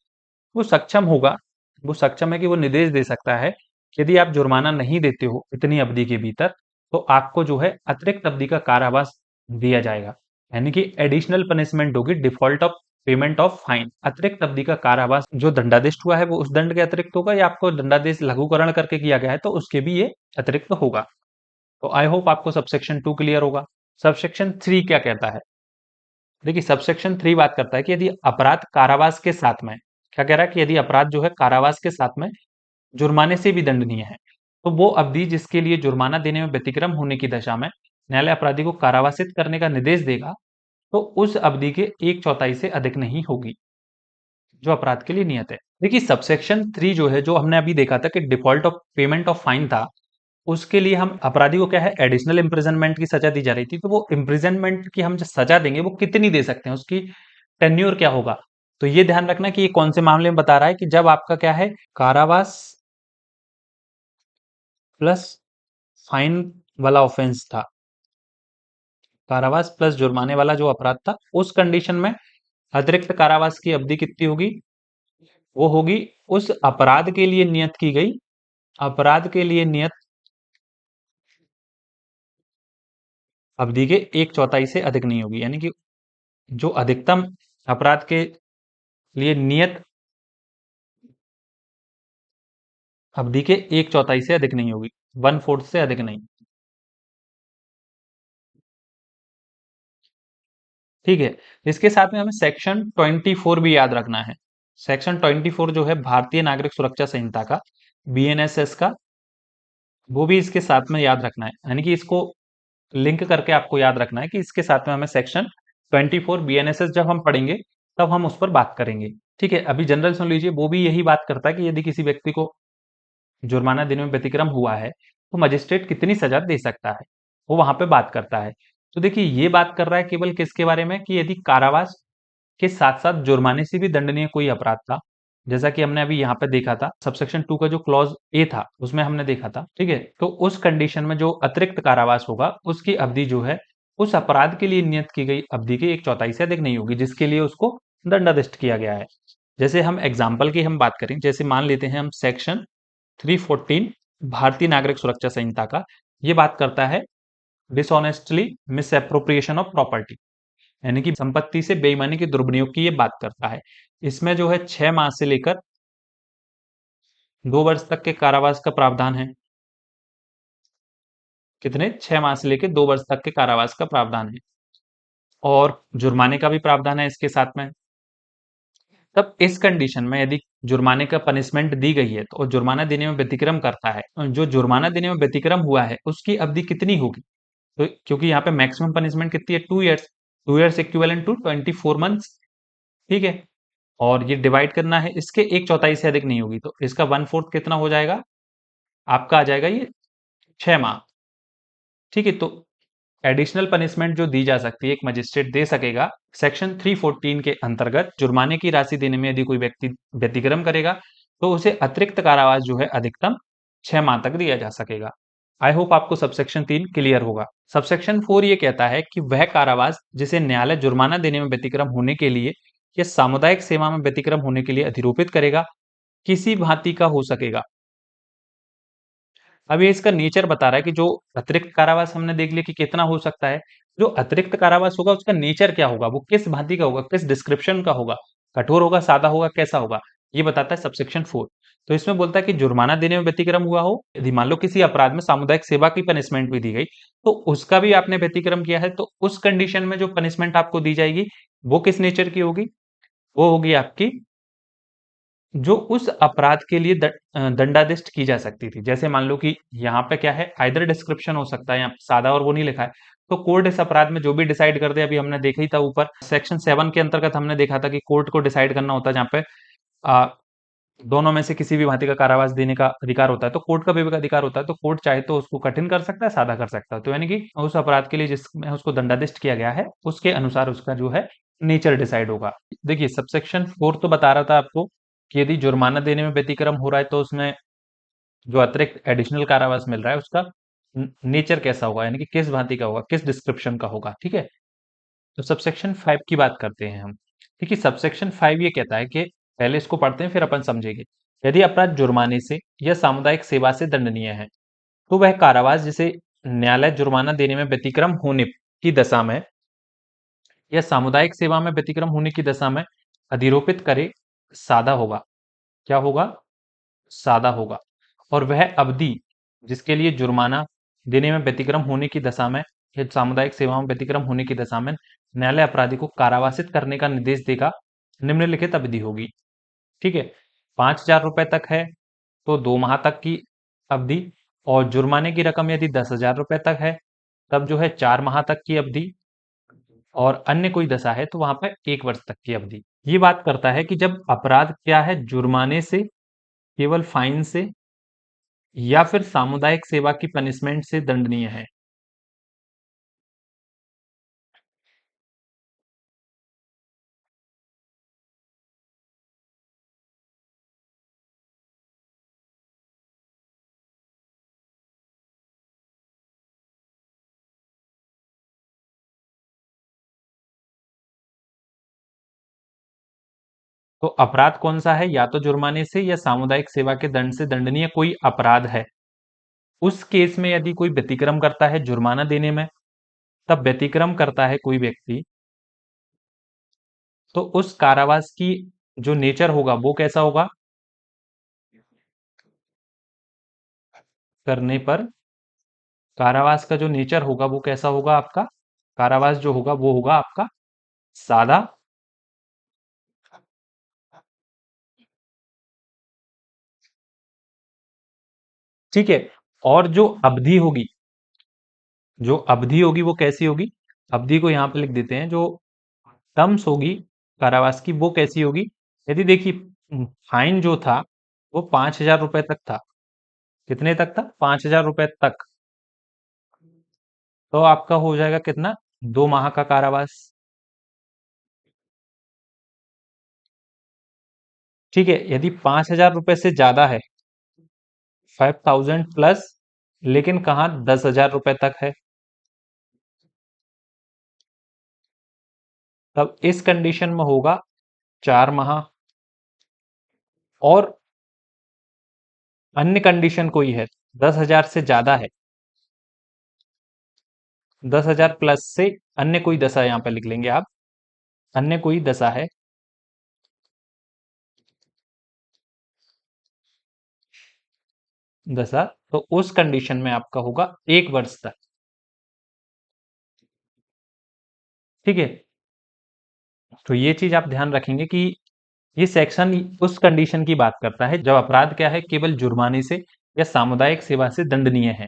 Speaker 1: वो सक्षम होगा, वो सक्षम है कि वो निर्देश दे सकता है कि यदि आप जुर्माना नहीं देते हो इतनी अवधि के भीतर तो आपको जो है अतिरिक्त अवधि का कारावास दिया जाएगा, यानी कि एडिशनल पनिशमेंट होगी default of payment of fine. अतिरिक्त अवधि का कारावास जो दंडादेश हुआ है वो उस दंड के अतिरिक्त होगा या आपको दंडादेश लघुकरण करके किया गया है तो उसके भी ये अतिरिक्त होगा। तो आई होप आपको सबसेक्शन 2 क्लियर होगा। सबसेक्शन 3 क्या कहता है? देखिए सबसेक्शन 3 बात करता है कि यदि अपराध कारावास के साथ में, क्या कह रहा है कि यदि अपराध जो है कारावास के साथ में जुर्माने से भी दंडनीय है तो वो अवधि जिसके लिए जुर्माना देने में व्यतिक्रम होने की दशा में न्यायालय अपराधी को कारावासित करने का निर्देश देगा तो उस अवधि के एक चौथाई से अधिक नहीं होगी जो अपराध के लिए नियत है। देखिए सबसेक्शन 3 जो है, जो हमने अभी देखा था कि default of payment of fine था, उसके लिए हम अपराधी को क्या है एडिशनल इम्प्रिजनमेंट की सजा दी जा रही थी। तो वो इम्प्रिजनमेंट की हम जो सजा देंगे वो कितनी दे सकते हैं, उसकी टेन्योर क्या होगा। तो ये ध्यान रखना कि ये कौन से मामले में बता रहा है कि जब आपका क्या है कारावास प्लस फाइन वाला ऑफेंस था, कारावास प्लस जुर्माने वाला जो अपराध था, उस कंडीशन में अतिरिक्त कारावास की अवधि कितनी होगी, वो होगी उस अपराध के लिए नियत की गई, अपराध के लिए नियत अवधि के एक चौथाई से अधिक नहीं होगी, यानी कि जो अधिकतम अपराध के लिए नियत अवधि के एक चौथाई से अधिक नहीं होगी, 1/4 से अधिक नहीं। ठीक है, इसके साथ में हमें सेक्शन 24 भी याद रखना है। सेक्शन 24 जो है भारतीय नागरिक सुरक्षा संहिता का, बीएनएसएस का, वो भी इसके साथ में याद रखना है, यानी कि इसको लिंक करके आपको याद रखना है कि इसके साथ में हमें सेक्शन 24 बीएनएसएस जब हम पढ़ेंगे तब हम उस पर बात करेंगे। ठीक है, अभी जनरल सुन लीजिए, वो भी यही बात करता है कि यदि किसी व्यक्ति को जुर्माना देने में व्यतिक्रम हुआ है तो मजिस्ट्रेट कितनी सजा दे सकता है, वो वहां पे बात करता है। तो देखिए ये बात कर रहा है केवल किसके बारे में कि यदि कारावास के साथ साथ जुर्माने से भी दंडनीय कोई अपराध था, जैसा कि हमने अभी यहाँ पे देखा था सबसेक्शन 2 का जो क्लॉज ए था उसमें हमने देखा था। ठीक है, तो उस कंडीशन में जो अतिरिक्त कारावास होगा उसकी अवधि जो है उस अपराध के लिए नियत की गई अवधि के एक चौथाई से अधिक नहीं होगी जिसके लिए उसको दंडाधिष्ट किया गया है। जैसे हम एग्जाम्पल की हम बात करें, जैसे मान लेते हैं हम सेक्शन 314 भारतीय नागरिक सुरक्षा संहिता का, ये बात करता है dishonestly miss appropriation of property, यानी कि संपत्ति से बेईमानी के दुर्विनियोग की ये बात करता है। इसमें जो है 6 माह से लेकर 2 वर्ष तक के कारावास का प्रावधान है। कितने? 6 माह से लेकर 2 वर्ष तक के कारावास का प्रावधान है और जुर्माने का भी प्रावधान है इसके साथ में। तब इस कंडीशन में यदि जुर्माने का पनिशमेंट दी गई है तो जुर्माना देने में व्यतिक्रम करता है, जो जुर्माना देने में व्यतिक्रम हुआ है उसकी अवधि कितनी होगी, तो क्योंकि यहाँ पे मैक्सिमम पनिशमेंट कितनी है 2 years, 2 years equivalent to 24 months. ठीक है, और ये डिवाइड करना है इसके एक चौथाई से अधिक नहीं होगी तो इसका 1/4 कितना हो जाएगा, आपका आ जाएगा ये 6 माह। ठीक है, तो एडिशनल पनिशमेंट जो दी जा सकती है एक मजिस्ट्रेट दे सकेगा सेक्शन 314 के अंतर्गत, जुर्माने की राशि देने में यदि कोई व्यक्ति व्यतिक्रम करेगा तो उसे अतिरिक्त कारावास जो है अधिकतम 6 माह तक दिया जा सकेगा। आई होप आपको सबसेक्शन 3 क्लियर होगा। सबसेक्शन 4 ये कहता है कि वह कारावास जिसे न्यायालय जुर्माना देने में व्यतिक्रम होने के लिए या सामुदायिक सेवा में व्यतिक्रम होने के लिए अधिरोपित करेगा किसी भांति का हो सकेगा। अब ये इसका नेचर बता रहा है कि जो अतिरिक्त कारावास हमने देख लिया कि कितना हो सकता है, जो अतिरिक्त कारावास होगा उसका नेचर क्या होगा, वो किस भांति का होगा, किस डिस्क्रिप्शन का होगा, कठोर होगा, सादा होगा, कैसा होगा, ये बताता है सबसेक्शन 4। तो इसमें बोलता है कि जुर्माना देने में व्यतिक्रम हुआ हो, यदि मान लो किसी अपराध में सामुदायिक सेवा की पनिशमेंट भी दी गई तो उसका भी आपने व्यतिक्रम किया है तो उस कंडीशन में जो पनिशमेंट आपको दी जाएगी वो किस नेचर की होगी, वो होगी आपकी जो उस अपराध के लिए दंडादिष्ट की जा सकती थी। जैसे मान लो कि यहाँ पे क्या है आइदर डिस्क्रिप्शन हो सकता है, यहाँ सादा और वो नहीं लिखा है, तो कोर्ट इस अपराध में जो भी डिसाइड कर दे, अभी हमने देखा ही था ऊपर सेक्शन 7 के अंतर्गत हमने देखा था कि कोर्ट को डिसाइड करना होता है जहाँ पे दोनों में से किसी भी भांति का कारावास देने का अधिकार होता है, तो कोर्ट का भी अधिकार होता है, तो कोर्ट चाहे तो उसको कठिन कर सकता है, सादा कर सकता है। तो यानी कि उस अपराध के लिए जिसमें उसको दंडाधिष्ट किया गया है उसके अनुसार उसका जो है नेचर डिसाइड होगा। देखिए सबसेक्शन 4 तो बता रहा था आपको कि यदि जुर्माना देने में व्यतिक्रम हो रहा है तो उसमें जो अतिरिक्त एडिशनल कारावास मिल रहा है उसका नेचर कैसा होगा, यानी कि किस भांति का होगा, किस डिस्क्रिप्शन का होगा। ठीक है, तो सबसेक्शन 5 की बात करते हैं हम। देखिए सबसेक्शन 5 ये कहता है कि पहले इसको पढ़ते हैं फिर अपन समझेंगे। यदि अपराध जुर्माने से या सामुदायिक सेवा से दंडनीय है तो वह कारावास जिसे न्यायालय जुर्माना देने में व्यतिक्रम होने की दशा में या सामुदायिक सेवा में व्यतिक्रम होने की दशा में अधिरोपित करे सादा होगा। क्या होगा? सादा होगा। और वह अवधि जिसके लिए जुर्माना देने में व्यतिक्रम होने की दशा में या सामुदायिक सेवाओं में व्यतिक्रम होने की दशा में न्यायालय अपराधी को कारावासित करने का निर्देश देगा, निम्नलिखित अवधि होगी। ठीक है, 5,000 रुपए तक है तो 2 माह तक की अवधि, और जुर्माने की रकम यदि 10,000 रुपए तक है तब जो है 4 माह तक की अवधि, और अन्य कोई दशा है तो वहां पर 1 वर्ष तक की अवधि। ये बात करता है कि जब अपराध क्या है, जुर्माने से, केवल फाइन से, या फिर सामुदायिक सेवा की पनिशमेंट से दंडनीय है। तो अपराध कौन सा है? या तो जुर्माने से या सामुदायिक सेवा के दंड से दंडनीय कोई अपराध है। उस केस में यदि कोई व्यतिक्रम करता है जुर्माना देने में, तब व्यतिक्रम करता है कोई व्यक्ति, तो उस कारावास की जो नेचर होगा वो कैसा होगा? करने पर कारावास का जो नेचर होगा वो कैसा होगा आपका? कारावास जो होगा वो होगा आपका सादा। ठीक है, और जो अवधि होगी वो कैसी होगी? अवधि को यहां पे लिख देते हैं। जो टर्म्स होगी कारावास की वो कैसी होगी? यदि देखिए फाइन जो था वो 5,000 रुपए तक था। कितने तक था? 5,000 रुपए तक। तो आपका हो जाएगा कितना? 2 माह का कारावास। ठीक है, यदि 5,000 रुपए से ज्यादा है, 5,000 प्लस, लेकिन कहाँ 10,000 रुपए तक है, तब इस कंडीशन में होगा 4 माह। और अन्य कंडीशन कोई है, 10,000 से ज्यादा है, 10,000 प्लस से अन्य कोई दशा यहां पे लिख लेंगे आप। अन्य कोई दशा है, दशा, तो उस कंडीशन में आपका होगा 1 वर्ष तक। ठीक है, तो ये चीज आप ध्यान रखेंगे कि ये सेक्शन उस कंडीशन की बात करता है जब अपराध क्या है, केवल जुर्माने से या सामुदायिक सेवा से दंडनीय है।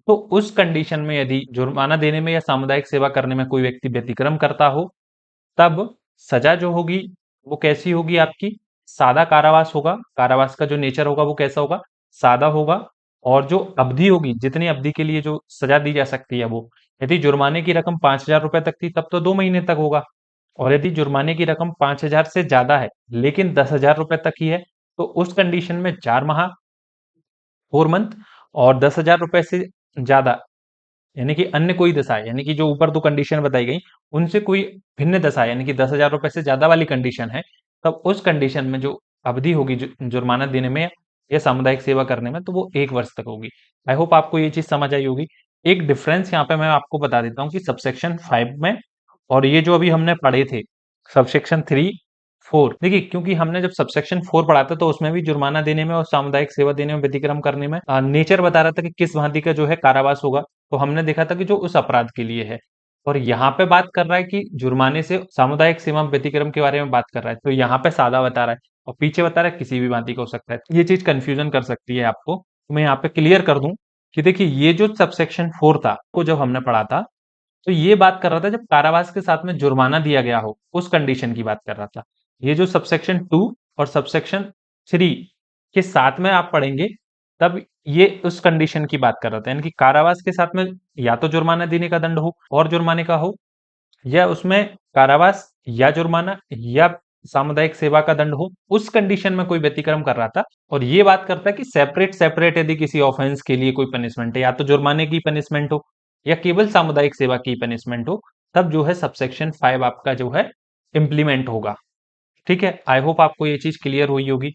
Speaker 1: तो उस कंडीशन में यदि जुर्माना देने में या सामुदायिक सेवा करने में कोई व्यक्ति व्यतिक्रम करता हो, तब सजा जो होगी वो कैसी होगी आपकी? सादा कारावास होगा। कारावास का जो नेचर होगा वो कैसा होगा? सादा होगा। और जो अवधि होगी, जितनी अवधि के लिए जो सजा दी जा सकती है वो, यदि जुर्माने की रकम 5,000 रुपए तक थी तब तो 2 महीने तक होगा। और यदि जुर्माने की रकम 5,000 से ज्यादा है लेकिन 10,000 रुपए तक ही है, तो उस कंडीशन में 4 माह, 4 मंथ, और 10,000 रुपए से ज्यादा, यानी कि अन्य कोई दशा, यानी कि जो ऊपर दो कंडीशन बताई गई उनसे कोई भिन्न दशा, यानी कि 10,000 रुपए से ज्यादा वाली कंडीशन है, तब उस कंडीशन में जो अवधि होगी जुर्माना देने में या सामुदायिक सेवा करने में, तो वो 1 वर्ष तक होगी। आई होप आपको ये चीज समझ आई होगी। एक डिफरेंस यहाँ पे मैं आपको बता देता हूँ कि सबसेक्शन 5 में और ये जो अभी हमने पढ़े थे सबसेक्शन 3, 4, देखिए क्योंकि हमने जब सबसेक्शन 4 पढ़ा था तो उसमें भी जुर्माना देने में और सामुदायिक सेवा देने में व्यतिक्रम करने में नेचर बता रहा था कि किस भांति का जो है कारावास होगा। तो हमने देखा था कि जो उस अपराध के लिए है, और यहाँ पे बात कर रहा है कि जुर्माने से सामुदायिक सीमा व्यतिक्रम के बारे में बात कर रहा है, तो यहाँ पे सादा बता रहा है और पीछे बता रहा है किसी भी भांति का हो सकता है। ये चीज कंफ्यूजन कर सकती है आपको, तो मैं यहाँ पे क्लियर कर दूं कि देखिए ये जो सबसेक्शन 4 था को जब हमने पढ़ा था तो ये बात कर रहा था जब कारावास के साथ में जुर्माना दिया गया हो, उस कंडीशन की बात कर रहा था। ये जो सबसेक्शन 2 और सबसेक्शन 3 के साथ में आप पढ़ेंगे, तब ये उस कंडीशन की बात कर रहा था, यानी कि कारावास के साथ में या तो जुर्माना देने का दंड हो और जुर्माने का हो, या उसमें कारावास या जुर्माना या सामुदायिक सेवा का दंड हो, उस कंडीशन में कोई व्यतिक्रम कर रहा था। और ये बात करता है कि सेपरेट सेपरेट यदि किसी ऑफेंस के लिए कोई पनिशमेंट है, या तो जुर्माने की पनिशमेंट हो या केवल सामुदायिक सेवा की पनिशमेंट हो, तब जो है सबसेक्शन 5 आपका जो है इंप्लीमेंट होगा। ठीक है, आई होप आपको ये चीज क्लियर हुई होगी।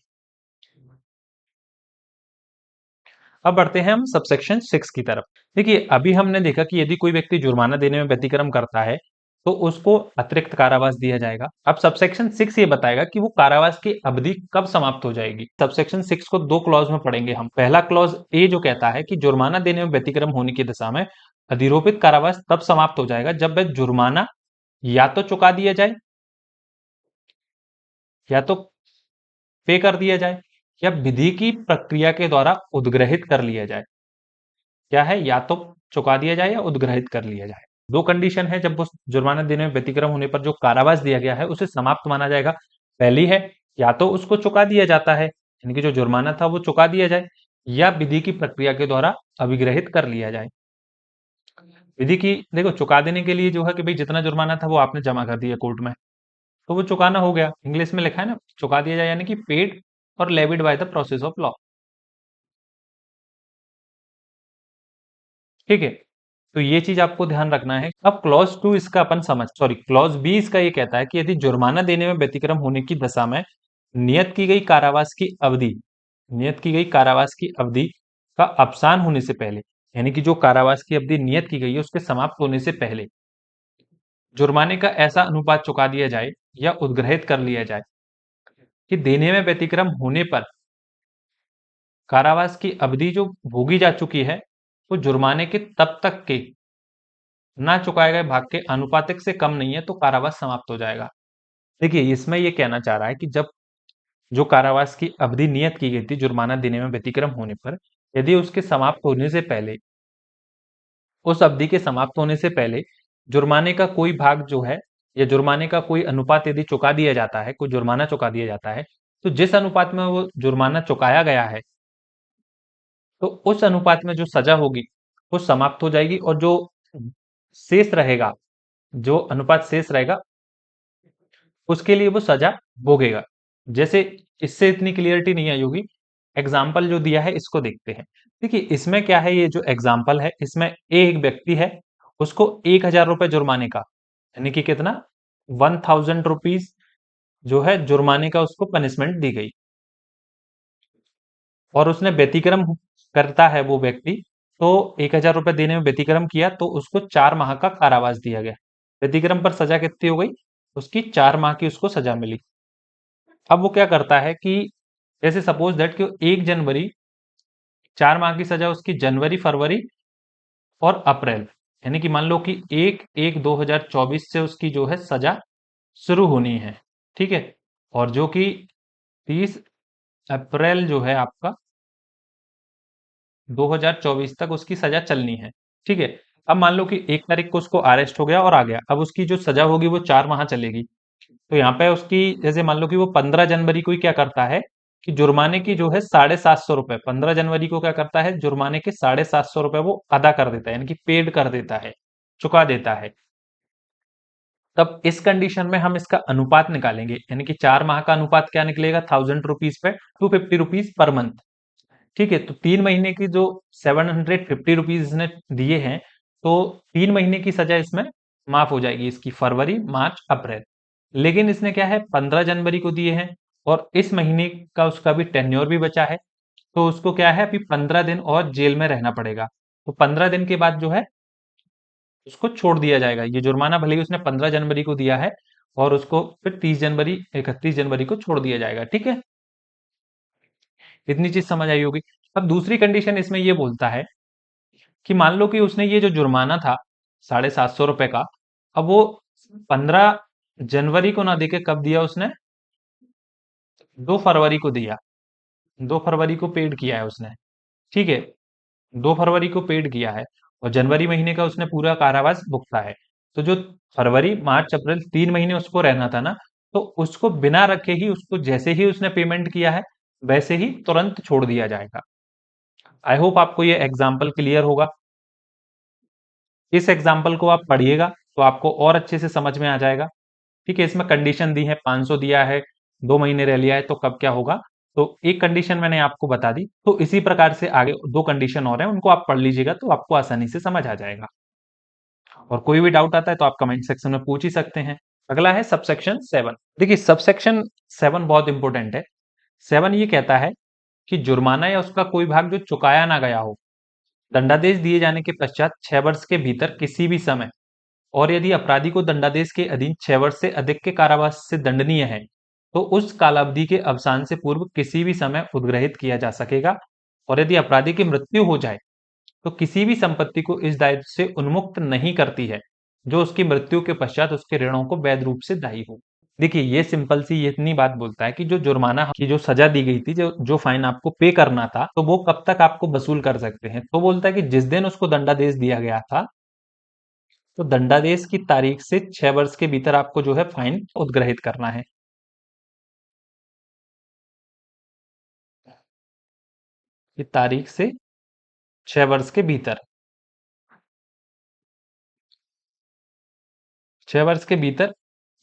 Speaker 1: अब बढ़ते हैं हम सबसेक्शन 6 की तरफ। देखिए, अभी हमने देखा कि यदि कोई व्यक्ति जुर्माना देने में व्यतिक्रम करता है तो उसको अतिरिक्त कारावास दिया जाएगा। अब सबसेक्शन 6 ये बताएगा कि वो कारावास की अवधि कब समाप्त हो जाएगी। सबसेक्शन 6 को दो क्लॉज में पढ़ेंगे हम। पहला क्लॉज ए जो कहता है कि जुर्माना देने में व्यतिक्रम होने की दशा में अधिरोपित कारावास तब समाप्त हो जाएगा जब वह जुर्माना या तो चुका दिया जाए, या तो पे कर दिया जाए, या विधि की प्रक्रिया के द्वारा उद्ग्रहित कर लिया जाए। क्या है, या तो चुका दिया जाए या उद्ग्रहित कर लिया जाए। दो कंडीशन है जब उस जुर्माना देने में व्यतिक्रम होने पर जो कारावास दिया गया है उसे समाप्त माना जाएगा। पहली है, या तो उसको चुका दिया जाता है, यानी कि जो जुर्माना था वो चुका दिया जाए, या विधि की प्रक्रिया के द्वारा अभिग्रहित कर लिया जाए। विधि की देखो, चुका देने के लिए जो है कि भाई जितना जुर्माना था वो आपने जमा कर दिया कोर्ट में, तो वो चुकाना हो गया। इंग्लिश में लिखा है ना, चुका दिया जाए, यानी कि पेड और levied by the process of law. ठीक है, तो ये चीज आपको ध्यान रखना है। अब क्लॉज टू इसका अपन समझ सॉरी क्लॉज बी इसका ये कहता है कि यदि जुर्माना देने में व्यतिक्रम होने की दशा में नियत की गई कारावास की अवधि नियत की गई कारावास की अवधि का अवसान होने से पहले, यानी कि जो कारावास की अवधि नियत की गई है उसके समाप्त होने से पहले जुर्माने का ऐसा अनुपात चुका दिया जाए या उद्ग्रहित कर लिया जाए कि देने में व्यतिक्रम होने पर कारावास की अवधि जो भोगी जा चुकी है वो जुर्माने के तब तक के ना चुकाए गए भाग के अनुपातिक से कम नहीं है, तो कारावास समाप्त हो जाएगा। देखिए, इसमें ये कहना चाह रहा है कि जब जो कारावास की अवधि नियत की गई थी जुर्माना देने में व्यतिक्रम होने पर, यदि उसके समाप्त होने से पहले उस अवधि के समाप्त होने से पहले जुर्माने का कोई भाग जो है या जुर्माने का कोई अनुपात यदि चुका दिया जाता है, कोई जुर्माना चुका दिया जाता है, तो जिस अनुपात में वो जुर्माना चुकाया गया है, तो उस अनुपात में जो सजा होगी वो समाप्त हो जाएगी, और जो शेष रहेगा, जो अनुपात शेष रहेगा उसके लिए वो सजा भोगेगा। जैसे, इससे इतनी क्लियरिटी नहीं आई होगी, एग्जाम्पल जो दिया है इसको देखते हैं। देखिए, इसमें क्या है, ये जो एग्जाम्पल है इसमें एक व्यक्ति है, उसको 1,000 रुपए जुर्माने का, यानी कि कितना, 1,000 रुपीज जो है जुर्माने का उसको पनिशमेंट दी गई, और उसने व्यतिक्रम करता है वो व्यक्ति, तो 1,000 रुपए देने में व्यतिक्रम किया तो उसको 4 माह का कारावास दिया गया। व्यतिक्रम पर सजा कितनी हो गई, उसकी 4 माह की उसको सजा मिली। अब वो क्या करता है कि जैसे सपोज दैट कि 1 जनवरी, 4 माह की सजा उसकी जनवरी, फरवरी और अप्रैल, यानी कि मान लो कि 1/1/2024 से उसकी जो है सजा शुरू होनी है। ठीक है, और जो कि 30 अप्रैल जो है आपका 2024 तक उसकी सजा चलनी है। ठीक है, अब मान लो कि 1 तारीख को उसको अरेस्ट हो गया और आ गया, अब उसकी जो सजा होगी वो 4 माह चलेगी। तो यहाँ पे उसकी, जैसे मान लो कि वो 15 जनवरी को ही क्या करता है कि जुर्माने की जो है 750 रुपए, 15 जनवरी को क्या करता है, जुर्माने के 750 रुपए वो अदा कर देता है, यानी कि पेड कर देता है, चुका देता है। तब इस कंडीशन में हम इसका अनुपात निकालेंगे, यानी कि 4 माह का अनुपात क्या निकलेगा, 1,000 रुपीज पे 250 रुपीज पर मंथ। ठीक है, तो 3 महीने की जो 750 रुपीज इसने दिए हैं, तो 3 महीने की सजा इसमें माफ हो जाएगी, इसकी फरवरी, मार्च, अप्रैल। लेकिन इसने क्या है, 15 जनवरी को दिए हैं, और इस महीने का उसका भी टेन्योर भी बचा है, तो उसको क्या है, अभी 15 दिन और जेल में रहना पड़ेगा। तो 15 दिन के बाद जो है उसको छोड़ दिया जाएगा। ये जुर्माना भले ही उसने 15 जनवरी को दिया है, और उसको फिर 30 जनवरी, 31 जनवरी को छोड़ दिया जाएगा। ठीक है, इतनी चीज समझ आई होगी। अब दूसरी कंडीशन इसमें ये बोलता है कि मान लो कि उसने ये जो जुर्माना था 750 रुपए का, अब वो 15 जनवरी को ना देके कब दिया उसने, 2 फरवरी को दिया, 2 फरवरी को पेड किया है उसने। ठीक है, 2 फरवरी को पेड किया है, और जनवरी महीने का उसने पूरा कारावास भुगता है। तो जो फरवरी, मार्च, अप्रैल 3 महीने उसको रहना था ना, तो उसको बिना रखे ही, उसको जैसे ही उसने पेमेंट किया है वैसे ही तुरंत छोड़ दिया जाएगा। आई होप आपको ये एग्जाम्पल क्लियर होगा। इस एग्जाम्पल को आप पढ़िएगा तो आपको और अच्छे से समझ में आ जाएगा। ठीक है, इसमें कंडीशन दी है, 500 दिया है, 2 महीने रह लिया है, तो कब क्या होगा। तो एक कंडीशन मैंने आपको बता दी, तो इसी प्रकार से आगे दो कंडीशन और हैं, उनको आप पढ़ लीजिएगा तो आपको आसानी से समझ आ जाएगा। और कोई भी डाउट आता है तो आप कमेंट सेक्शन में पूछ ही सकते हैं। अगला है सबसेक्शन 7। देखिए सबसेक्शन 7 बहुत इंपॉर्टेंट है। 7 ये कहता है कि जुर्माना या उसका कोई भाग जो चुकाया ना गया हो, दंडादेश दिए जाने के पश्चात 6 वर्ष के भीतर किसी भी समय, और यदि अपराधी को दंडादेश के अधीन 6 वर्ष से अधिक के कारावास से दंडनीय है, तो उस कालावधि के अवसान से पूर्व किसी भी समय उद्ग्रहित किया जा सकेगा। और यदि अपराधी की मृत्यु हो जाए तो किसी भी संपत्ति को इस दायित्व से उन्मुक्त नहीं करती है जो उसकी मृत्यु के पश्चात उसके ऋणों को वैध रूप से दायी हो। देखिए ये सिंपल सी ये इतनी बात बोलता है कि जो जुर्माना की जो सजा दी गई थी, जो जो फाइन आपको पे करना था, तो वो कब तक आपको वसूल कर सकते हैं। तो बोलता है कि जिस दिन उसको दंडादेश दिया गया था, तो दंडादेश की तारीख से 6 वर्ष के भीतर आपको जो है फाइन उद्ग्रहित करना है। ये तारीख से 6 वर्ष के भीतर, 6 वर्ष के भीतर,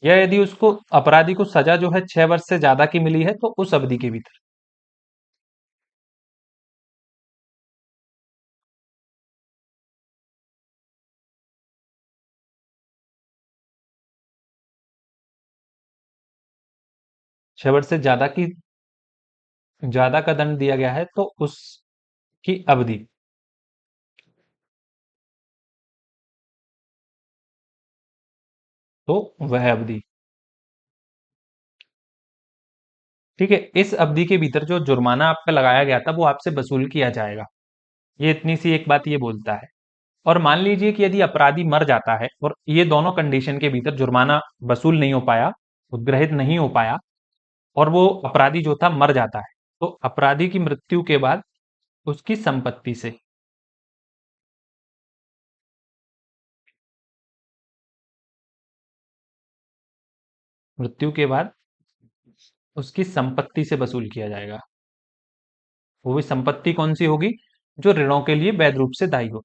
Speaker 1: या यदि उसको अपराधी को सजा जो है 6 वर्ष से ज्यादा की मिली है तो उस अवधि के भीतर। 6 वर्ष से ज्यादा का दंड दिया गया है तो उसकी अवधि, तो वह अवधि, ठीक है, इस अवधि के भीतर जो जुर्माना आपका लगाया गया था वो आपसे वसूल किया जाएगा। ये इतनी सी एक बात ये बोलता है। और मान लीजिए कि यदि अपराधी मर जाता है और ये दोनों कंडीशन के भीतर जुर्माना वसूल नहीं हो पाया, उद्ग्रहित नहीं हो पाया, और वो अपराधी जो था मर जाता है, तो अपराधी की मृत्यु के बाद उसकी संपत्ति से, मृत्यु के बाद उसकी संपत्ति से वसूल किया जाएगा। वो भी संपत्ति कौन सी होगी, जो ऋणों के लिए वैध रूप से दायी हो।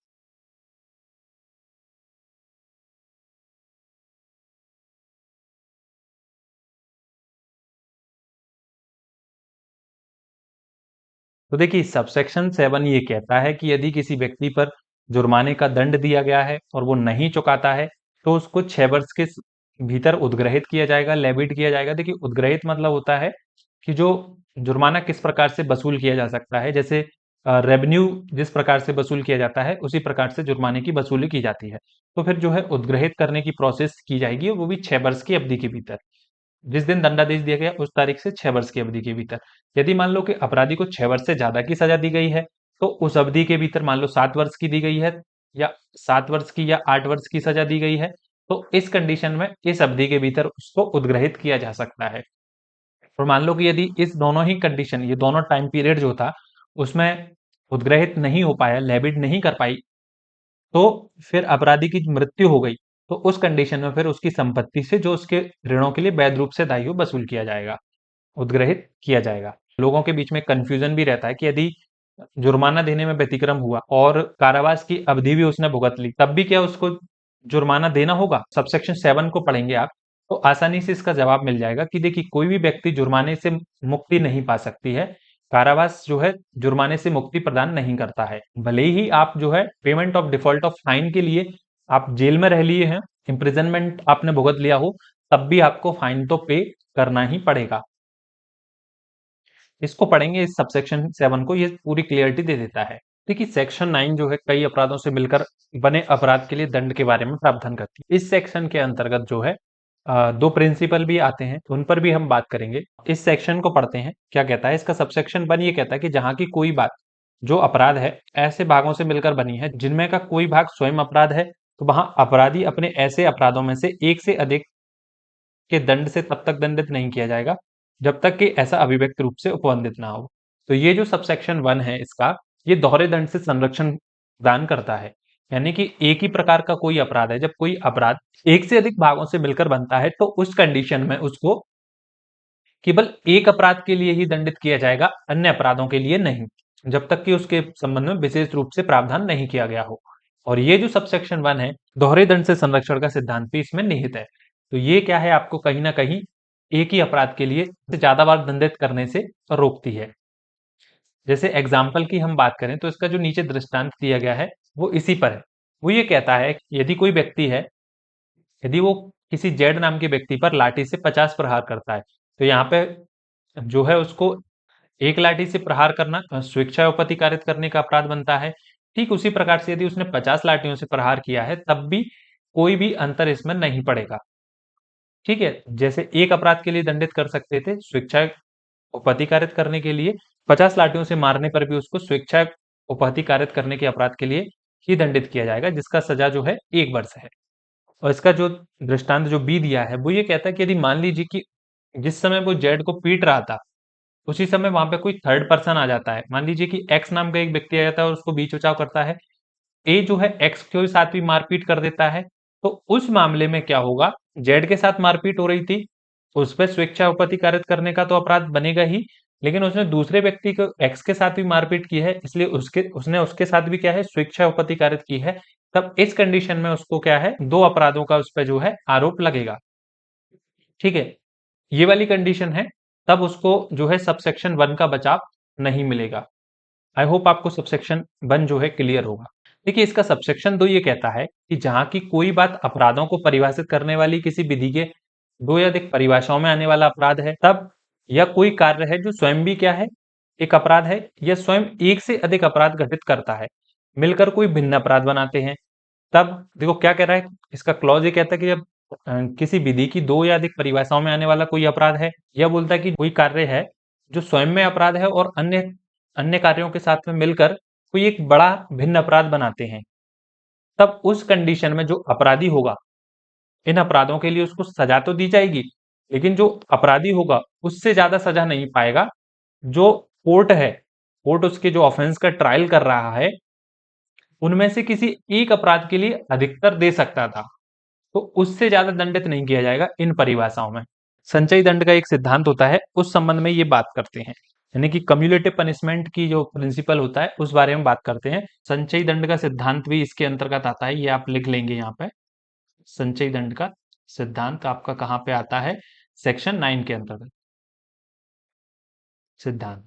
Speaker 1: तो देखिए सबसेक्शन 7 ये कहता है कि यदि किसी व्यक्ति पर जुर्माने का दंड दिया गया है और वो नहीं चुकाता है, तो उसको 6 वर्ष के भीतर उद्ग्रहित किया जाएगा, लेविट किया जाएगा। देखिए उद्ग्रहित मतलब होता है कि जो जुर्माना किस प्रकार से वसूल किया जा सकता है, जैसे रेवेन्यू जिस प्रकार से वसूल किया जाता है उसी प्रकार से जुर्माने की वसूली की जाती है। तो फिर जो है उद्ग्रहित करने की प्रोसेस की जाएगी, वो भी 6 वर्ष की अवधि के भीतर। जिस दिन दंडादेश दिया गया उस तारीख से 6 वर्ष की अवधि के भीतर। यदि मान लो कि अपराधी को 6 वर्ष से ज्यादा की सजा दी गई है, तो उस अवधि के भीतर मान लो 7 वर्ष की दी गई है, या 7 वर्ष की या 8 वर्ष की सजा दी गई है, तो इस कंडीशन में इस अवधि के भीतर उसको उद्ग्रहित किया जा सकता है। और मान लो कि यदि इस दोनों ही कंडीशन, ये दोनों टाइम पीरियड जो था उसमें उद्ग्रहित नहीं हो पाया, लेविट नहीं कर पाई, तो फिर अपराधी की मृत्यु हो गई, तो उस कंडीशन में फिर उसकी संपत्ति से जो उसके ऋणों के लिए वैध रूप से दायी हो वसूल किया जाएगा, उद्ग्रहित किया जाएगा। लोगों के बीच में कंफ्यूजन भी रहता है कि यदि जुर्माना देने में व्यतिक्रम हुआ और कारावास की अवधि भी उसने भुगत ली, तब भी क्या उसको जुर्माना देना होगा। सबसेक्शन 7 को पढ़ेंगे आप तो आसानी से इसका जवाब मिल जाएगा कि देखिए कोई भी व्यक्ति जुर्माने से मुक्ति नहीं पा सकती है। कारावास जो है जुर्माने से मुक्ति प्रदान नहीं करता है। भले ही आप जो है payment of default of fine के लिए आप जेल में रह लिए हैं, इम्प्रिजनमेंट आपने भुगत लिया हो, तब भी आपको फाइन तो पे करना ही पड़ेगा। इसको पढ़ेंगे, इस सबसेक्शन 7 को, ये पूरी क्लियरिटी दे देता है। देखिए सेक्शन 9 जो है कई अपराधों से मिलकर बने अपराध के लिए दंड के बारे में प्रावधान करती है। इस सेक्शन के अंतर्गत जो है दो प्रिंसिपल भी आते हैं, तो उन पर भी हम बात करेंगे। इस सेक्शन को पढ़ते हैं, क्या कहता है इसका सबसेक्शन 1। ये कहता है कि जहां की कोई बात जो अपराध है ऐसे भागों से मिलकर बनी है जिनमें का कोई भाग स्वयं अपराध है, तो वहां अपराधी अपने ऐसे अपराधों में से एक से अधिक के दंड से तब तक दंडित नहीं किया जाएगा जब तक कि ऐसा अभिव्यक्त रूप से उपबंधित ना हो। तो ये जो सबसेक्शन 1 है इसका, ये दोहरे दंड से संरक्षण प्रदान करता है। यानी कि एक ही प्रकार का कोई अपराध है, जब कोई अपराध एक से अधिक भागों से मिलकर बनता है तो उस कंडीशन में उसको केवल एक अपराध के लिए ही दंडित किया जाएगा, अन्य अपराधों के लिए नहीं, जब तक कि उसके संबंध में विशेष रूप से प्रावधान नहीं किया गया हो। और ये जो सबसेक्शन 1 है, दोहरे दंड से संरक्षण का सिद्धांत भी इसमें निहित है। तो ये क्या है, आपको कहीं ना कहीं एक ही अपराध के लिए ज्यादा बार दंडित करने से रोकती है। जैसे एग्जाम्पल की हम बात करें तो इसका जो नीचे दृष्टांत दिया गया है वो इसी पर है। वो ये कहता है कि यदि कोई व्यक्ति है, यदि वो किसी जेड नाम के व्यक्ति पर लाठी से 50 प्रहार करता है, तो यहाँ पे जो है उसको एक लाठी से प्रहार करना स्वेच्छा उपतिकारित करने का अपराध बनता है। ठीक उसी प्रकार से यदि उसने 50 लाठियों से प्रहार किया है तब भी कोई भी अंतर इसमें नहीं पड़ेगा। ठीक है, जैसे एक अपराध के लिए दंडित कर सकते थे स्वेच्छा उपहतिकारित करने के लिए, 50 लाठियों से मारने पर भी उसको स्वेच्छा उपहतिकारित करने के अपराध के लिए ही दंडित किया जाएगा, जिसका सजा जो है 1 वर्ष है। और इसका जो दृष्टांत जो बी दिया है वो ये कहता है कि यदि मान लीजिए कि जिस समय वो जेड को पीट रहा था उसी समय वहां पे कोई थर्ड पर्सन आ जाता है, मान लीजिए कि एक्स नाम का एक व्यक्ति आ जाता है और उसको बीच बचाव करता है, ए जो है एक्स के साथ भी मारपीट कर देता है, तो उस मामले में क्या होगा, जेड के साथ मारपीट हो रही थी, उस पर स्वेच्छा उपतिकारित करने का तो अपराध बनेगा ही, लेकिन उसने दूसरे व्यक्ति को एक्स के साथ भी मारपीट की है, इसलिए उसने उसके साथ भी क्या है स्वेच्छा उपतिकारित की है। तब इस कंडीशन में उसको क्या है, 2 अपराधों का उस पर जो है आरोप लगेगा। ठीक है, ये वाली कंडीशन है, तब उसको जो है सबसेक्शन 1 का बचाव नहीं मिलेगा। आई होप आपको सबसेक्शन 1 जो है क्लियर होगा। देखिए इसका सबसेक्शन 2 ये कहता है कि जहां की कोई बात अपराधों को परिभाषित करने वाली किसी विधि के 2 या अधिक परिभाषाओं में आने वाला अपराध है, तब यह कोई कार्य है जो स्वयं भी क्या है एक अपराध है, या स्वयं एक से अधिक अपराध घटित करता है, मिलकर कोई भिन्न अपराध बनाते हैं। तब देखो क्या कह रहा है, इसका क्लॉज ये कहता है कि जब किसी विधि की 2 या अधिक परिभाषाओं में आने वाला कोई अपराध है, यह बोलता है कि कोई कार्य है जो स्वयं में अपराध है और अन्य अन्य कार्यों के साथ में मिलकर कोई एक बड़ा भिन्न अपराध बनाते हैं, तब उस कंडीशन में जो अपराधी होगा इन अपराधों के लिए उसको सजा तो दी जाएगी, लेकिन जो अपराधी होगा उससे ज्यादा सजा नहीं पाएगा। जो कोर्ट है, कोर्ट उसके जो ऑफेंस का ट्रायल कर रहा है उनमें से किसी एक अपराध के लिए अधिकतर दे सकता था, तो उससे ज्यादा दंडित नहीं किया जाएगा इन परिभाषाओं में। संचयी दंड का एक सिद्धांत होता है, उस संबंध में ये बात करते हैं, यानी कि कम्युलेटिव पनिशमेंट की जो प्रिंसिपल होता है उस बारे में बात करते हैं। संचयी दंड का सिद्धांत भी इसके अंतर्गत आता है, ये आप लिख लेंगे यहाँ पे। संचयी दंड का सिद्धांत आपका कहाँ पे आता है, सेक्शन 9 के अंतर्गत सिद्धांत।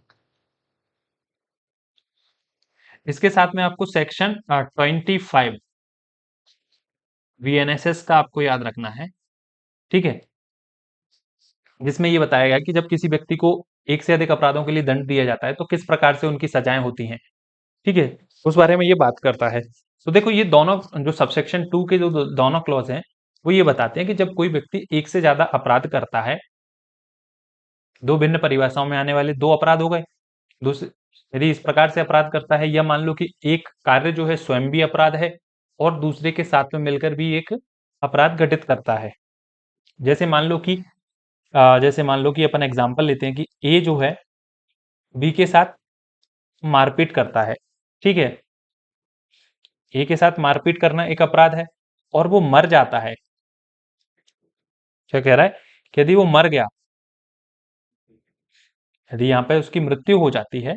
Speaker 1: इसके साथ में आपको सेक्शन 25 वीएनएसएस का आपको याद रखना है। ठीक है, जिसमें ये बताया गया कि जब किसी व्यक्ति को एक से अधिक अपराधों के लिए दंड दिया जाता है तो किस प्रकार से उनकी सजाएं होती हैं। ठीक है, उस बारे में ये बात करता है। तो देखो ये दोनों जो सबसेक्शन 2 के जो दोनों क्लॉज हैं वो ये बताते हैं कि जब कोई व्यक्ति एक से ज्यादा अपराध करता है, 2 भिन्न परिभाषाओं में आने वाले 2 अपराध हो गए। दूसरे, यदि इस प्रकार से अपराध करता है, या मान लो कि एक कार्य जो है स्वयं भी अपराध है और दूसरे के साथ में मिलकर भी एक अपराध घटित करता है। जैसे मान लो कि अपन एग्जांपल लेते हैं कि ए जो है बी के साथ मारपीट करता है। ठीक है, ए के साथ मारपीट करना एक अपराध है और वो मर जाता है। क्या कह रहा है कि यदि वो मर गया, यदि यहाँ पे उसकी मृत्यु हो जाती है,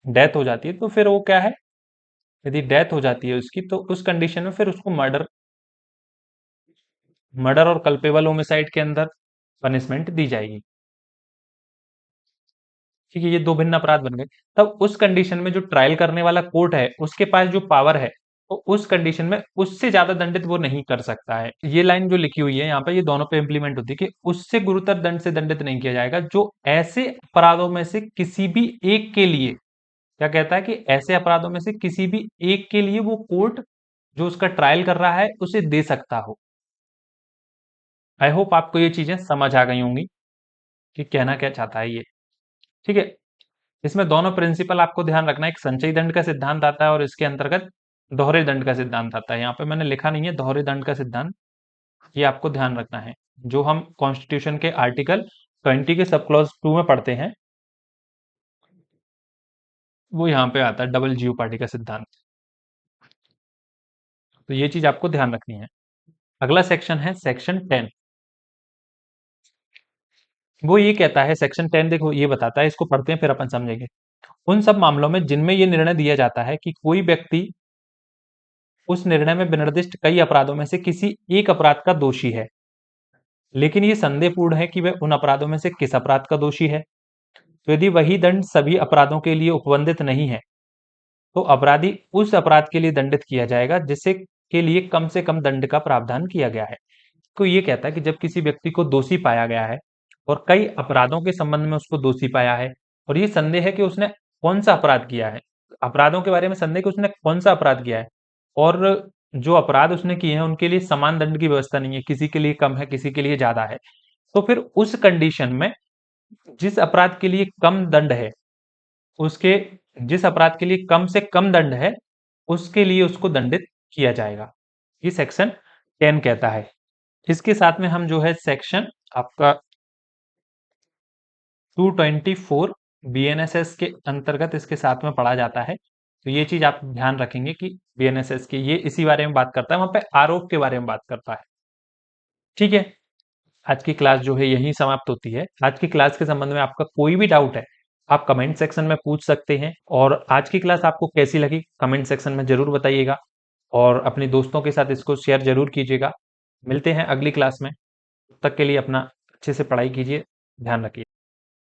Speaker 1: डेथ हो जाती है, तो फिर वो क्या है, यदि डेथ हो जाती है उसकी तो उस कंडीशन में फिर उसको मर्डर मर्डर और कल्पेबल होमिसाइड के अंदर पनिशमेंट दी जाएगी। ठीक है, ये 2 भिन्न अपराध बन गए। तब उस कंडीशन में जो ट्रायल करने वाला कोर्ट है उसके पास जो पावर है, तो उस कंडीशन में उससे ज्यादा दंडित वो नहीं कर सकता है। ये लाइन जो लिखी हुई है यहाँ पे, ये दोनों पे इंप्लीमेंट होती है कि उससे गुरुतर दंड से दंडित नहीं किया जाएगा जो ऐसे अपराधों में से किसी भी एक के लिए, क्या कहता है कि ऐसे अपराधों में से किसी भी एक के लिए वो कोर्ट जो उसका ट्रायल कर रहा है उसे दे सकता हो। आई होप आपको ये चीजें समझ आ गई होंगी कि कहना क्या चाहता है ये। ठीक है, इसमें दोनों प्रिंसिपल आपको ध्यान रखना है, एक संचयी दंड का सिद्धांत आता है और इसके अंतर्गत दोहरे दंड का सिद्धांत आता है। यहाँ पे मैंने लिखा नहीं है दोहरे दंड का सिद्धांत, ये आपको ध्यान रखना है, जो हम कॉन्स्टिट्यूशन के आर्टिकल 20 के सब क्लॉज 2 में पढ़ते हैं वो यहाँ पे आता है, डबल जीओपार्डी का सिद्धांत। तो ये चीज आपको ध्यान रखनी है। अगला सेक्शन है सेक्शन 10। वो ये कहता है सेक्शन 10, देखो ये बताता है, इसको पढ़ते हैं फिर अपन समझेंगे। उन सब मामलों में जिनमें ये निर्णय दिया जाता है कि कोई व्यक्ति उस निर्णय में विनिर्दिष्ट कई अपराधों में से किसी एक अपराध का दोषी है, लेकिन ये संदेहपूर्ण है कि वह उन अपराधों में से किस अपराध का दोषी है। तो यदि वही दंड सभी अपराधों के लिए उपबंधित नहीं है, तो अपराधी उस अपराध के लिए दंडित किया जाएगा जिससे के लिए कम से कम दंड का प्रावधान किया गया है। तो ये कहता है कि जब किसी व्यक्ति को दोषी पाया गया है और कई अपराधों के संबंध में उसको दोषी पाया है, और ये संदेह है कि उसने कौन सा अपराध किया है, अपराधों के बारे में संदेह कि उसने कौन सा अपराध किया है, और जो अपराध उसने किए हैं उनके लिए समान दंड की व्यवस्था नहीं है, किसी के लिए कम है, किसी के लिए ज्यादा है। तो फिर उस कंडीशन में जिस अपराध के लिए कम दंड है, उसके जिस अपराध के लिए कम से कम दंड है, उसके लिए उसको दंडित किया जाएगा। ये सेक्शन 10 कहता है। इसके साथ में हम जो है सेक्शन आपका 224 बीएनएसएस के अंतर्गत इसके साथ में पढ़ा जाता है। तो ये चीज आप ध्यान रखेंगे कि बीएनएसएस के ये इसी बारे में बात करता है, वहां पे आरोप के बारे में बात करता है। ठीक है, आज की क्लास जो है यहीं समाप्त होती है। आज की क्लास के संबंध में आपका कोई भी डाउट है, आप कमेंट सेक्शन में पूछ सकते हैं। और आज की क्लास आपको कैसी लगी कमेंट सेक्शन में जरूर बताइएगा, और अपने दोस्तों के साथ इसको शेयर जरूर कीजिएगा। मिलते हैं अगली क्लास में, तब तक के लिए अपना अच्छे से पढ़ाई कीजिए, ध्यान रखिए।